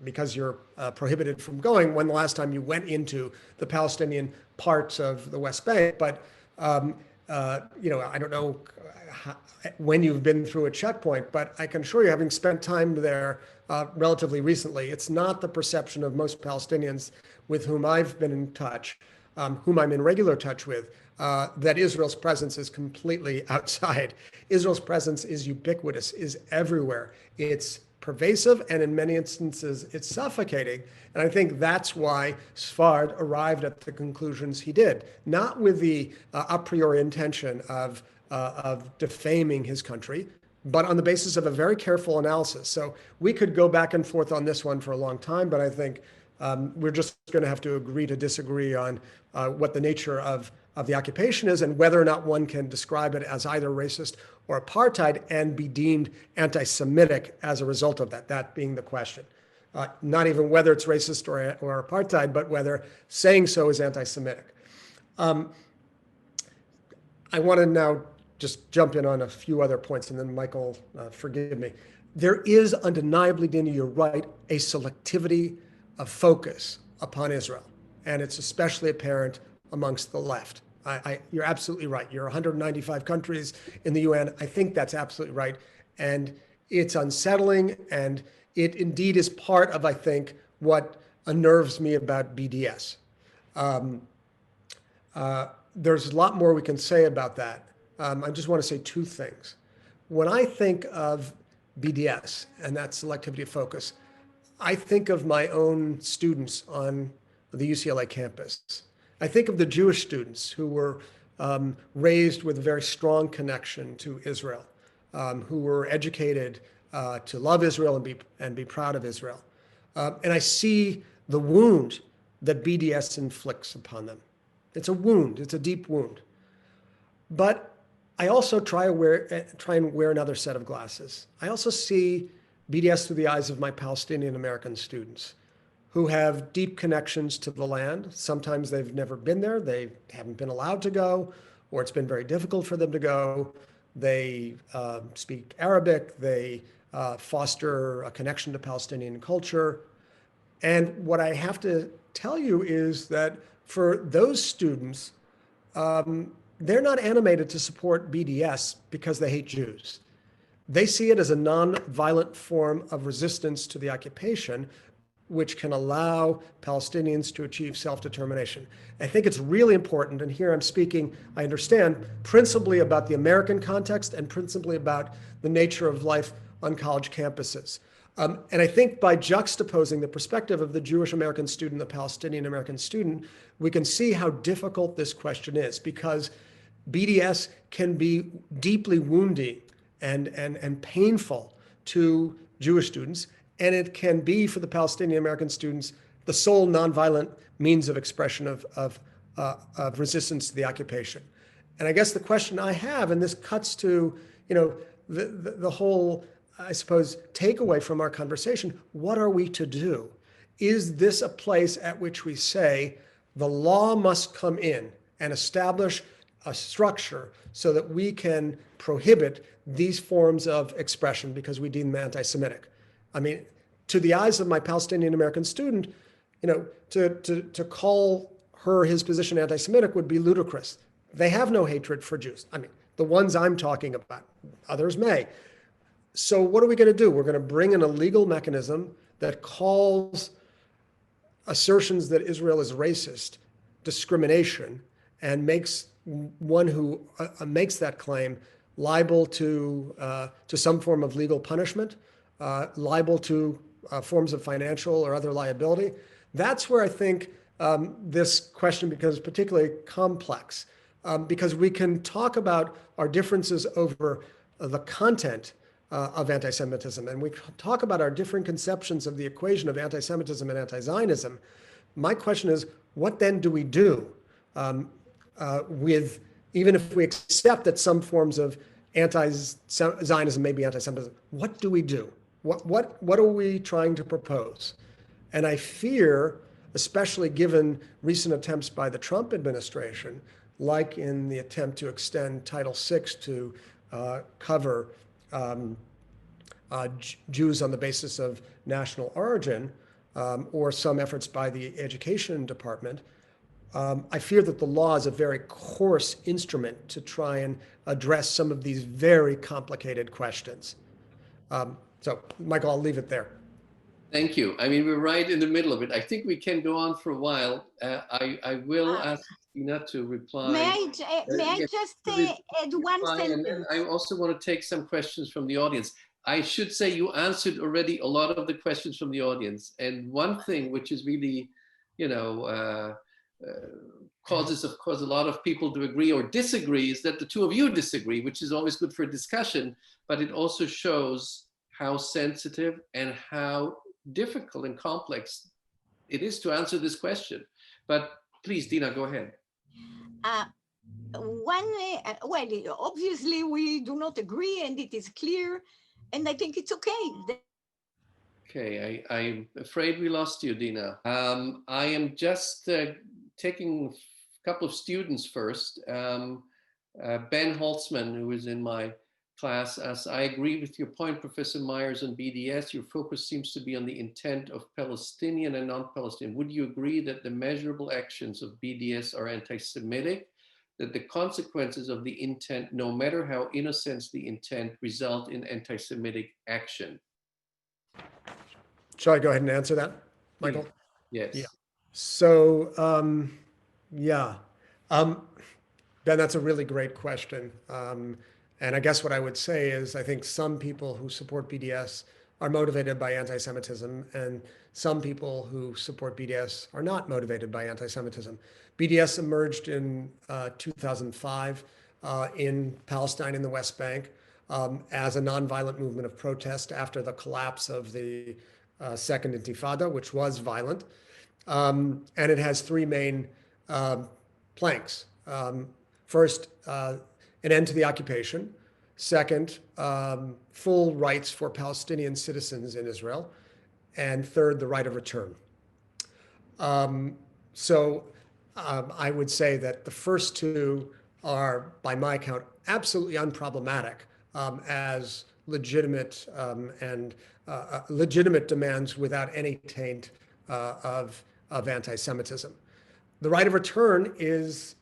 because you're prohibited from going, when the last time you went into the Palestinian parts of the West Bank, but you know, I don't know when you've been through a checkpoint, but I can assure you, having spent time there relatively recently, it's not the perception of most Palestinians with whom I've been in touch, whom I'm in regular touch with, that Israel's presence is completely outside. Israel's presence is ubiquitous, is everywhere. It's pervasive, and in many instances, it's suffocating. And I think that's why Sfard arrived at the conclusions he did, not with the a priori intention of defaming his country, but on the basis of a very careful analysis. So we could go back and forth on this one for a long time, but I think we're just going to have to agree to disagree on what the nature of the occupation is and whether or not one can describe it as either racist or apartheid and be deemed anti-Semitic as a result of that, that being the question. Not even whether it's racist or apartheid, but whether saying so is anti-Semitic. I want to now just jump in on a few other points, and then Michael, forgive me. There is undeniably, Dina, you're right, a selectivity of focus upon Israel, and it's especially apparent amongst the left. You're absolutely right. You're 195 countries in the UN. I think that's absolutely right. And it's unsettling, and it indeed is part of, I think, what unnerves me about BDS. There's a lot more we can say about that. I just want to say two things. When I think of BDS and that selectivity of focus, I think of my own students on the UCLA campus. I think of the Jewish students who were raised with a very strong connection to Israel, who were educated to love Israel and be proud of Israel. And I see the wound that BDS inflicts upon them. It's a wound, it's a deep wound. But I also try and wear another set of glasses. I also see BDS through the eyes of my Palestinian American students who have deep connections to the land. Sometimes they've never been there, they haven't been allowed to go, or it's been very difficult for them to go. They speak Arabic, they foster a connection to Palestinian culture. And what I have to tell you is that for those students, they're not animated to support BDS because they hate Jews. They see it as a non-violent form of resistance to the occupation, which can allow Palestinians to achieve self-determination. I think it's really important, and here I'm speaking, I understand, principally about the American context and principally about the nature of life on college campuses. And I think by juxtaposing the perspective of the Jewish American student, the Palestinian American student, we can see how difficult this question is, because BDS can be deeply wounding and painful to Jewish students, and it can be for the Palestinian American students the sole nonviolent means of expression of resistance to the occupation. And I guess the question I have, and this cuts to, you know, the whole, I suppose, takeaway from our conversation, what are we to do? Is this a place at which we say the law must come in and establish a structure so that we can prohibit these forms of expression because we deem them anti-Semitic? I mean, to the eyes of my Palestinian American student, you know, to call his position anti-Semitic would be ludicrous. They have no hatred for Jews. I mean, the ones I'm talking about, others may. So what are we going to do? We're going to bring in a legal mechanism that calls assertions that Israel is racist discrimination and makes one who makes that claim liable to some form of legal punishment, liable to forms of financial or other liability. That's where I think this question becomes particularly complex, because we can talk about our differences over the content of anti-Semitism, and we talk about our different conceptions of the equation of anti-Semitism and anti-Zionism, my question is, what then do we do with, even if we accept that some forms of anti-Zionism may be anti-Semitism, what do we do? What are we trying to propose? And I fear, especially given recent attempts by the Trump administration, like in the attempt to extend Title VI to cover Jews on the basis of national origin, or some efforts by the Education Department, I fear that the law is a very coarse instrument to try and address some of these very complicated questions. So, Michael, I'll leave it there. Thank you. I mean, we're right in the middle of it. I think we can go on for a while. I will ask Dina to reply. May I just add one sentence? And I also want to take some questions from the audience. I should say you answered already a lot of the questions from the audience. And one thing which is really, causes, of course, a lot of people to agree or disagree is that the two of you disagree, which is always good for a discussion, but it also shows how sensitive and how difficult and complex it is to answer this question. But please, Dina, go ahead. Well, obviously we do not agree, and it is clear, and I think it's okay. Okay, I'm afraid we lost you, Dina. I am just taking a couple of students first. Ben Holtzman, who is in my class, asks, I agree with your point, Professor Myers, on BDS. Your focus seems to be on the intent of Palestinian and non-Palestinian. Would you agree that the measurable actions of BDS are anti-Semitic, that the consequences of the intent, no matter how innocent the intent, result in anti-Semitic action? Shall I go ahead and answer that, Michael? Yes. Yeah. So, Ben, that's a really great question. And I guess what I would say is I think some people who support BDS are motivated by anti-Semitism, and some people who support BDS are not motivated by anti-Semitism. BDS emerged in 2005 in Palestine in the West Bank as a nonviolent movement of protest after the collapse of the Second Intifada, which was violent. And it has three main planks. First, an end to the occupation. Second, full rights for Palestinian citizens in Israel. And third, the right of return. I would say that the first two are, by my account, absolutely unproblematic as legitimate legitimate demands without any taint of anti-Semitism. The right of return is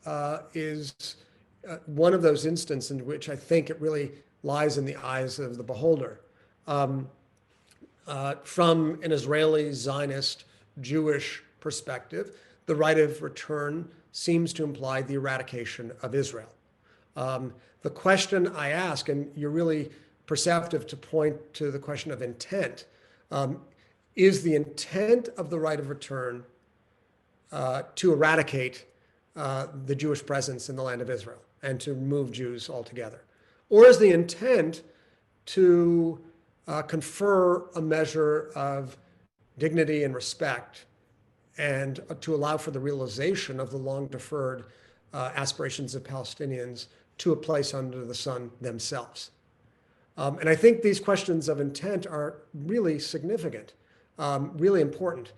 one of those instances in which I think it really lies in the eyes of the beholder. From an Israeli, Zionist, Jewish perspective, the right of return seems to imply the eradication of Israel. The question I ask, and you're really perceptive to point to the question of intent, is the intent of the right of return to eradicate the Jewish presence in the land of Israel and to remove Jews altogether? Or is the intent to confer a measure of dignity and respect and to allow for the realization of the long-deferred aspirations of Palestinians to a place under the sun themselves? And I think these questions of intent are really significant, really important.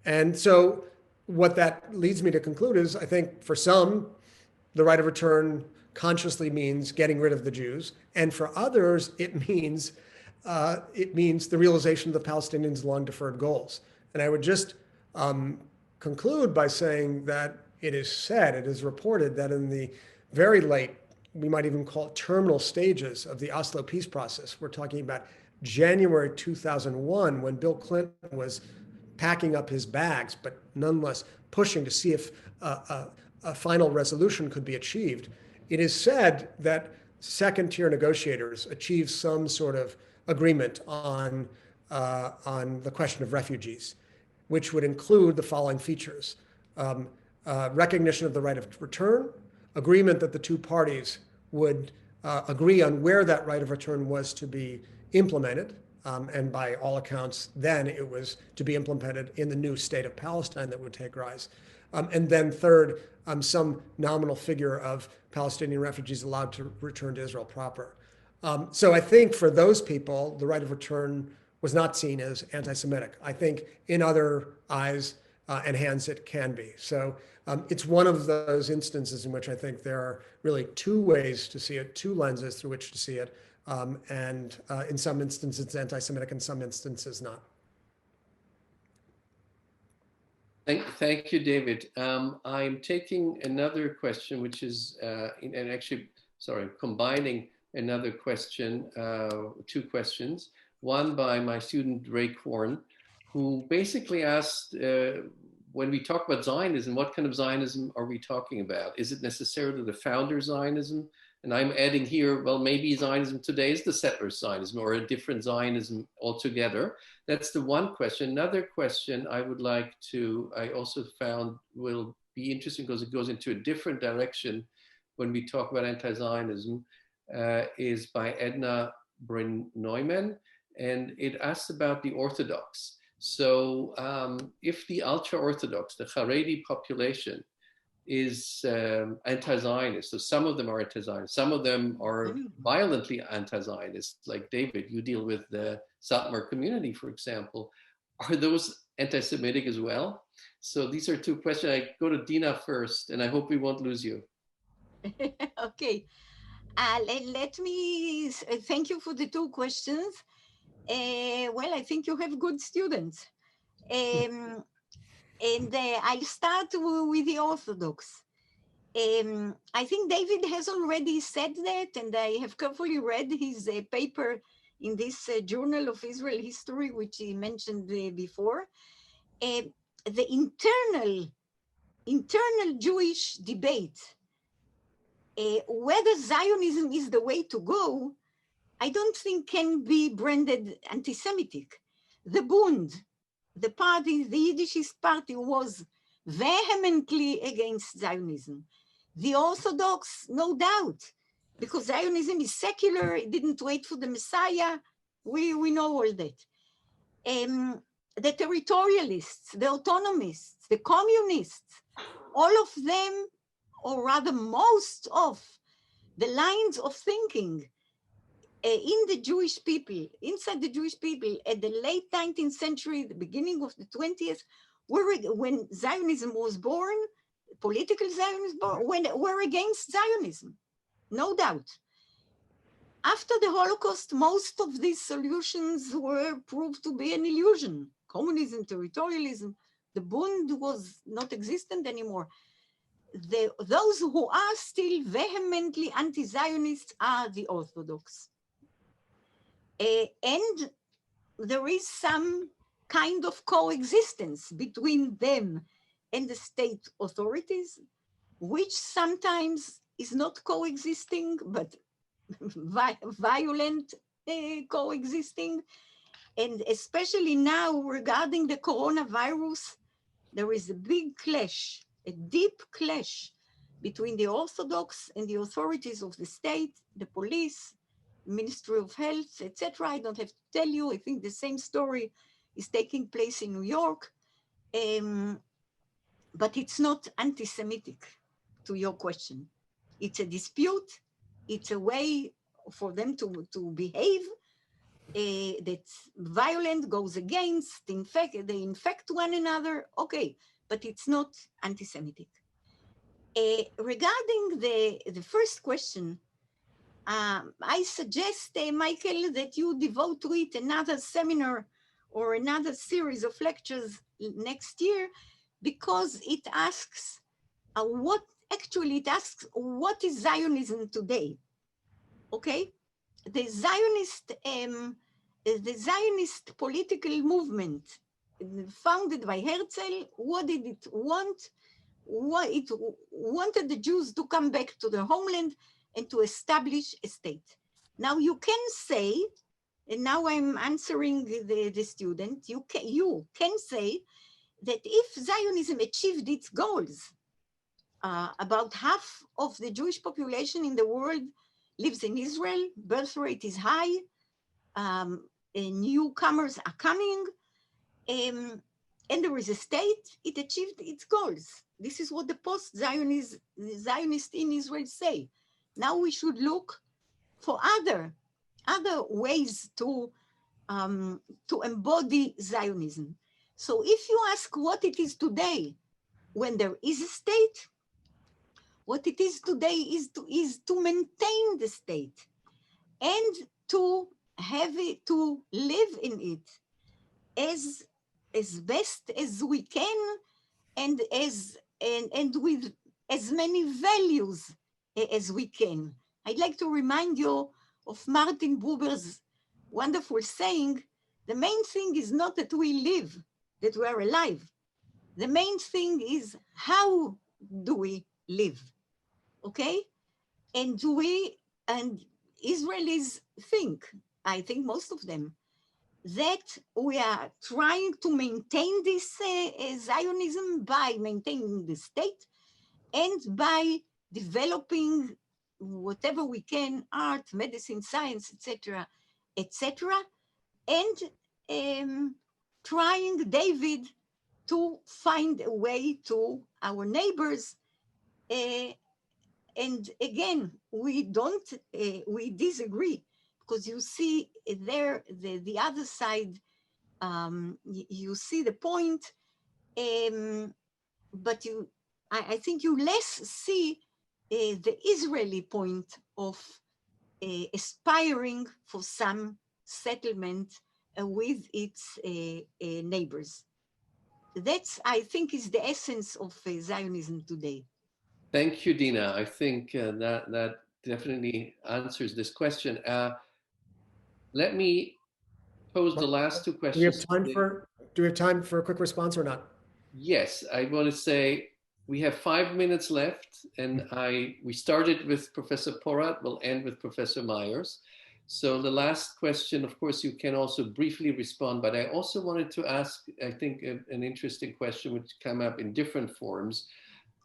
And so what that leads me to conclude is, I think for some, the right of return consciously means getting rid of the Jews. And for others, it means the realization of the Palestinians' long-deferred goals. And I would just conclude by saying that it is reported that in the very late, we might even call it terminal stages of the Oslo peace process, we're talking about January 2001, when Bill Clinton was packing up his bags, but nonetheless pushing to see if a final resolution could be achieved. It is said that second-tier negotiators achieved some sort of agreement on the question of refugees, which would include the following features: recognition of the right of return, agreement that the two parties would agree on where that right of return was to be implemented. And by all accounts, then it was to be implemented in the new state of Palestine that would take rise. And then third, some nominal figure of Palestinian refugees allowed to return to Israel proper. So I think for those people, the right of return was not seen as anti-Semitic. I think in other eyes and hands it can be. So it's one of those instances in which I think there are really two ways to see it, two lenses through which to see it. And in some instances it's anti-Semitic, in some instances not. Thank you, David. I'm taking another question, which is, and actually, sorry, combining another question, two questions. One by my student Ray Korn, who basically asked, when we talk about Zionism, what kind of Zionism are we talking about? Is it necessarily the founder Zionism? And I'm adding here, well, maybe Zionism today is the settler Zionism or a different Zionism altogether. That's the one question. Another question I would like to, I also found will be interesting because it goes into a different direction when we talk about anti-Zionism, is by Edna Bryn-Neumann. And it asks about the Orthodox. So if the ultra-Orthodox, the Haredi population, is anti-Zionist. So some of them are anti-Zionist. Some of them are violently anti-Zionist, like David, you deal with the Satmar community, for example. Are those anti-Semitic as well? So these are two questions. I go to Dina first, and I hope we won't lose you. Okay. Let me thank you for the two questions. Well, I think you have good students. And I'll start with the Orthodox. I think David has already said that, and I have carefully read his paper in this Journal of Israel History, which he mentioned before. The internal Jewish debate, whether Zionism is the way to go, I don't think can be branded anti-Semitic. The Bund, the party, the Yiddishist party, was vehemently against Zionism. The Orthodox, no doubt, because Zionism is secular, it didn't wait for the Messiah, we know all that. The territorialists, the autonomists, the communists, all of them, or rather most of the lines of thinking in the Jewish people, inside the Jewish people at the late 19th century, the beginning of the 20th, when Zionism was born, political Zionism were against Zionism, no doubt. After the Holocaust, most of these solutions were proved to be an illusion. Communism, territorialism, the Bund was not existent anymore. Those who are still vehemently anti-Zionist are the Orthodox. And there is some kind of coexistence between them and the state authorities, which sometimes is not coexisting, but violent coexisting. And especially now regarding the coronavirus, there is a big clash, a deep clash between the Orthodox and the authorities of the state, the police, Ministry of Health, etc. I don't have to tell you, I think the same story is taking place in New York. But it's not anti-Semitic, to your question. It's a dispute, it's a way for them to behave that's violent, goes against, they infect one another, okay, but it's not anti-Semitic. Regarding the first question, I suggest, Michael, that you devote to it another seminar or another series of lectures next year, because it asks what is Zionism today? Okay, the Zionist political movement founded by Herzl, what did it want? It wanted the Jews to come back to their homeland and to establish a state. Now you can say, and now I'm answering the student, you can say that if Zionism achieved its goals, about half of the Jewish population in the world lives in Israel, birth rate is high, newcomers are coming, and there is a state, it achieved its goals. This is what the post-Zionists in Israel say. Now we should look for other ways to embody Zionism. So if you ask what it is today, when there is a state, what it is today is to maintain the state and to have it, to live in it as best as we can, and with as many values as we can. I'd like to remind you of Martin Buber's wonderful saying, the main thing is not that we live, that we are alive. The main thing is how do we live, okay? And Israelis think, I think most of them, that we are trying to maintain this Zionism by maintaining the state and by developing whatever we can, art, medicine, science, etc., and trying, David, to find a way to our neighbors. And again, we disagree, because you see there, the other side, you see the point, but I think you less see the Israeli point of aspiring for some settlement with its neighbors. That's, I think, is the essence of Zionism today. Thank you, Dina. I think that definitely answers this question. Let me pose the last two questions. Do we have time for a quick response or not? Yes, I want to say we have 5 minutes left, and we started with Professor Porat, we'll end with Professor Myers. So the last question, of course, you can also briefly respond, but I also wanted to ask, I think, an interesting question which came up in different forms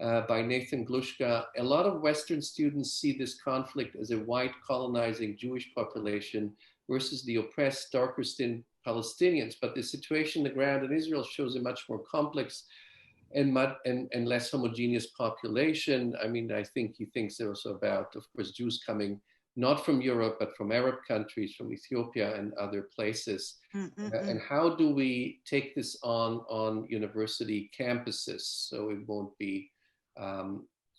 by Nathan Glushka. A lot of Western students see this conflict as a white colonizing Jewish population versus the oppressed, darker-skinned Palestinians, but the situation on the ground in Israel shows a much more complex and less homogeneous population. I mean, I think he thinks also about, of course, Jews coming not from Europe, but from Arab countries, from Ethiopia and other places. And how do we take this on university campuses so it won't be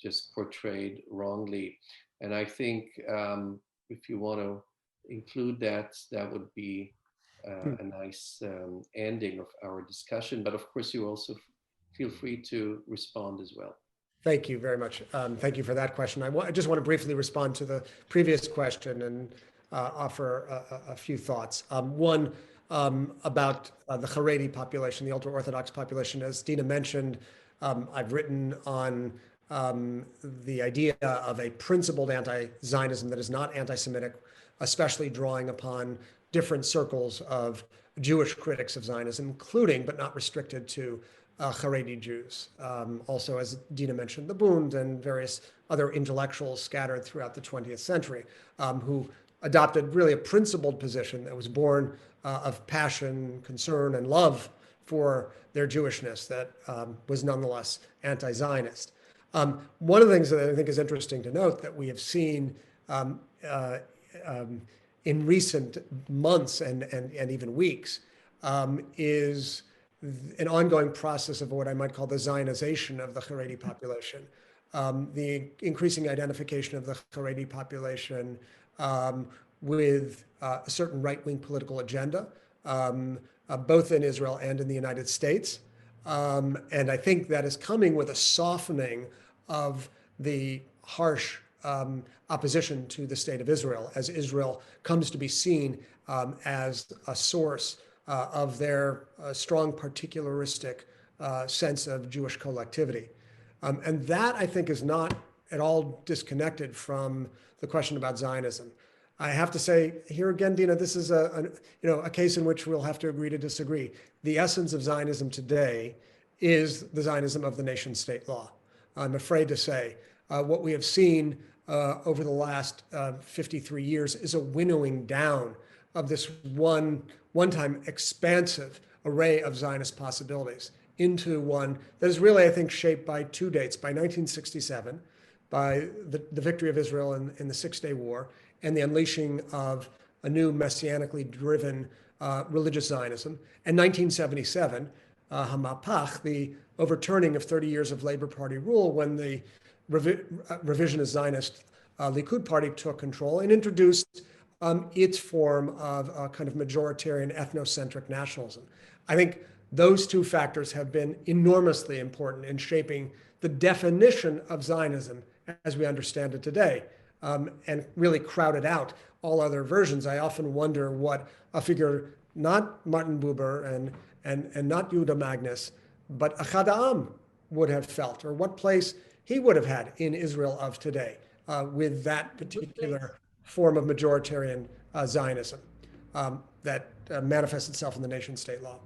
just portrayed wrongly? And I think if you want to include that, that would be a nice ending of our discussion. But of course, you also feel free to respond as well. Thank you very much. Thank you for that question. I just want to briefly respond to the previous question and offer a few thoughts. One, about the Haredi population, the ultra-Orthodox population. As Dina mentioned, I've written on the idea of a principled anti-Zionism that is not anti-Semitic, especially drawing upon different circles of Jewish critics of Zionism, including, but not restricted to, Haredi Jews. Also, as Dina mentioned, the Bund and various other intellectuals scattered throughout the 20th century, who adopted really a principled position that was born of passion, concern, and love for their Jewishness that was nonetheless anti-Zionist. One of the things that I think is interesting to note that we have seen in recent months and even weeks is an ongoing process of what I might call the Zionization of the Haredi population. The increasing identification of the Haredi population with a certain right-wing political agenda, both in Israel and in the United States. And I think that is coming with a softening of the harsh opposition to the state of Israel, as Israel comes to be seen as a source of their strong particularistic sense of Jewish collectivity. And that, I think, is not at all disconnected from the question about Zionism. I have to say here again, Dina, this is a case in which we'll have to agree to disagree. The essence of Zionism today is the Zionism of the nation state law. I'm afraid to say what we have seen over the last 53 years is a winnowing down of this one-time expansive array of Zionist possibilities into one that is really, I think, shaped by two dates: by 1967, by the victory of Israel in the Six-Day War, and the unleashing of a new messianically driven religious Zionism, and 1977, Hamapach, the overturning of 30 years of Labor Party rule, when the revisionist Zionist Likud party took control and introduced its form of a kind of majoritarian ethnocentric nationalism. I think those two factors have been enormously important in shaping the definition of Zionism as we understand it today, and really crowded out all other versions. I often wonder what a figure, not Martin Buber and not Yehuda Magnus, but Achad Ha'am would have felt, or what place he would have had in Israel of today with that particular form of majoritarian Zionism that manifests itself in the nation-state law.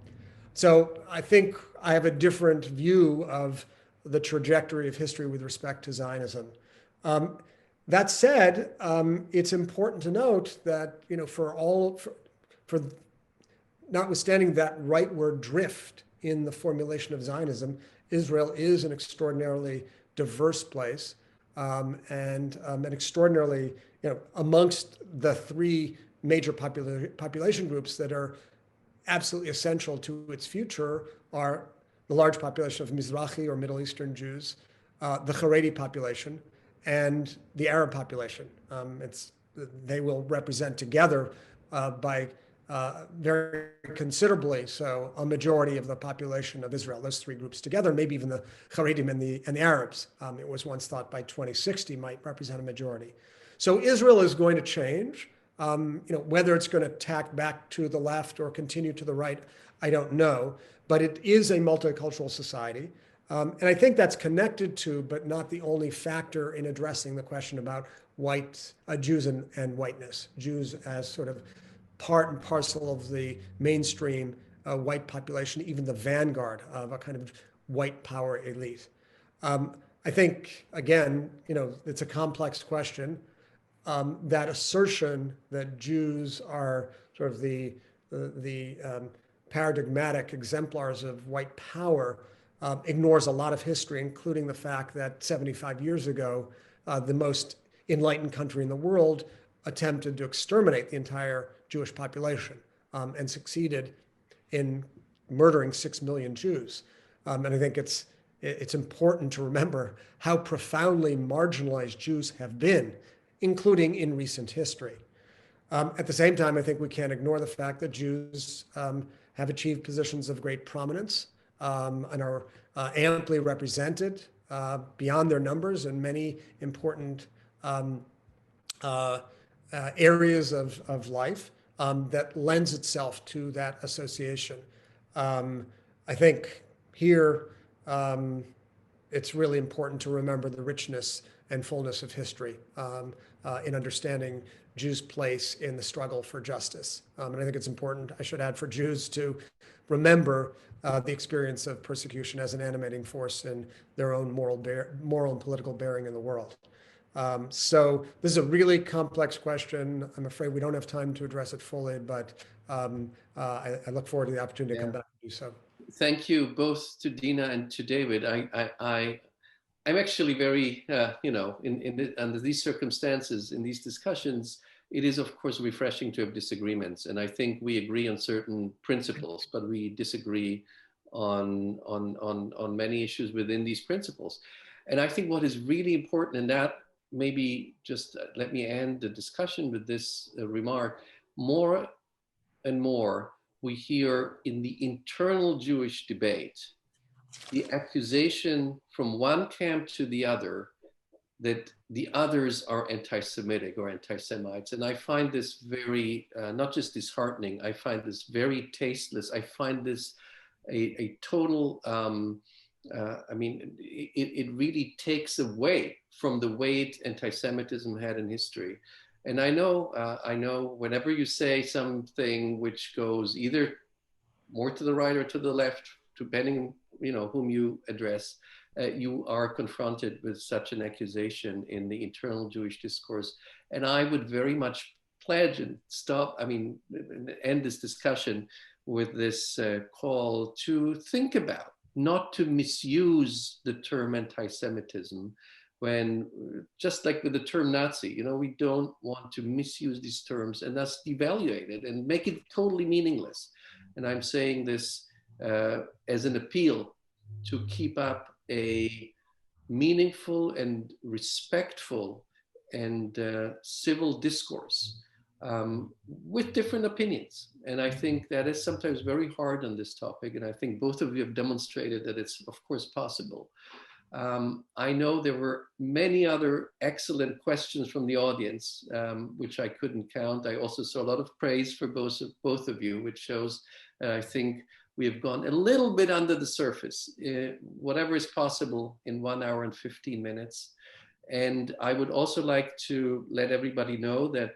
So I think I have a different view of the trajectory of history with respect to Zionism. That said, it's important to note that, you know, for notwithstanding that rightward drift in the formulation of Zionism, Israel is an extraordinarily diverse place, and an extraordinarily, you know, amongst the three major population groups that are absolutely essential to its future are the large population of Mizrahi or Middle Eastern Jews, the Haredi population, and the Arab population. They will represent together by very considerably so a majority of the population of Israel, those three groups together, maybe even the Haredim and the Arabs. It was once thought by 2060 might represent a majority. So Israel is going to change. You know, whether it's going to tack back to the left or continue to the right, I don't know. But it is a multicultural society. And I think that's connected to, but not the only factor in addressing the question about Jews and whiteness, Jews as sort of part and parcel of the mainstream white population, even the vanguard of a kind of white power elite. I think, again, you know, it's a complex question. That assertion that Jews are sort of the paradigmatic exemplars of white power ignores a lot of history, including the fact that 75 years ago, the most enlightened country in the world attempted to exterminate the entire Jewish population and succeeded in murdering 6 million Jews. And I think it's important to remember how profoundly marginalized Jews have been, including in recent history. At the same time, I think we can't ignore the fact that Jews have achieved positions of great prominence and are amply represented beyond their numbers in many important areas of life that lends itself to that association. I think here it's really important to remember the richness and fullness of history in understanding Jews' place in the struggle for justice. And I think it's important, I should add, for Jews to remember the experience of persecution as an animating force in their own moral and political bearing in the world. So this is a really complex question. I'm afraid we don't have time to address it fully, but I look forward to the opportunity to come back and do so. Thank you both to Dina and to David. I'm actually very, you know, under these circumstances, in these discussions, it is of course refreshing to have disagreements, and I think we agree on certain principles, but we disagree on many issues within these principles. And I think what is really important, and that maybe just let me end the discussion with this remark, more and more we hear in the internal Jewish debate the accusation from one camp to the other that the others are anti-Semitic or anti-Semites. And I find this very, not just disheartening, I find this very tasteless. I find this a total, I mean, it really takes away from the weight anti-Semitism had in history. And I know whenever you say something which goes either more to the right or to the left, depending, you know, whom you address, you are confronted with such an accusation in the internal Jewish discourse. And I would very much pledge and end this discussion with this call to think about, not to misuse the term anti-Semitism when, just like with the term Nazi, we don't want to misuse these terms and thus devaluate it and make it totally meaningless. And I'm saying this as an appeal to keep up a meaningful and respectful and civil discourse with different opinions. And I think that is sometimes very hard on this topic. And I think both of you have demonstrated that it's, of course, possible. I know there were many other excellent questions from the audience, which I couldn't count. I also saw a lot of praise for both of you, which shows that I think we have gone a little bit under the surface, whatever is possible in 1 hour and 15 minutes. And I would also like to let everybody know that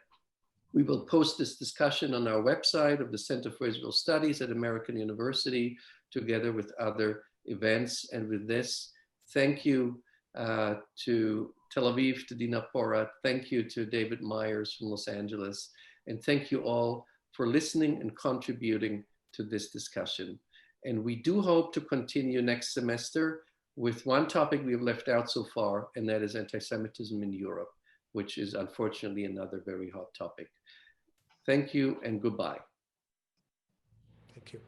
we will post this discussion on our website of the Center for Israel Studies at American University, together with other events. And with this, thank you to Tel Aviv, to Dina Porat. Thank you to David Myers from Los Angeles. And thank you all for listening and contributing to this discussion. And we do hope to continue next semester with one topic we have left out so far, and that is anti-Semitism in Europe, which is unfortunately another very hot topic. Thank you and goodbye. Thank you.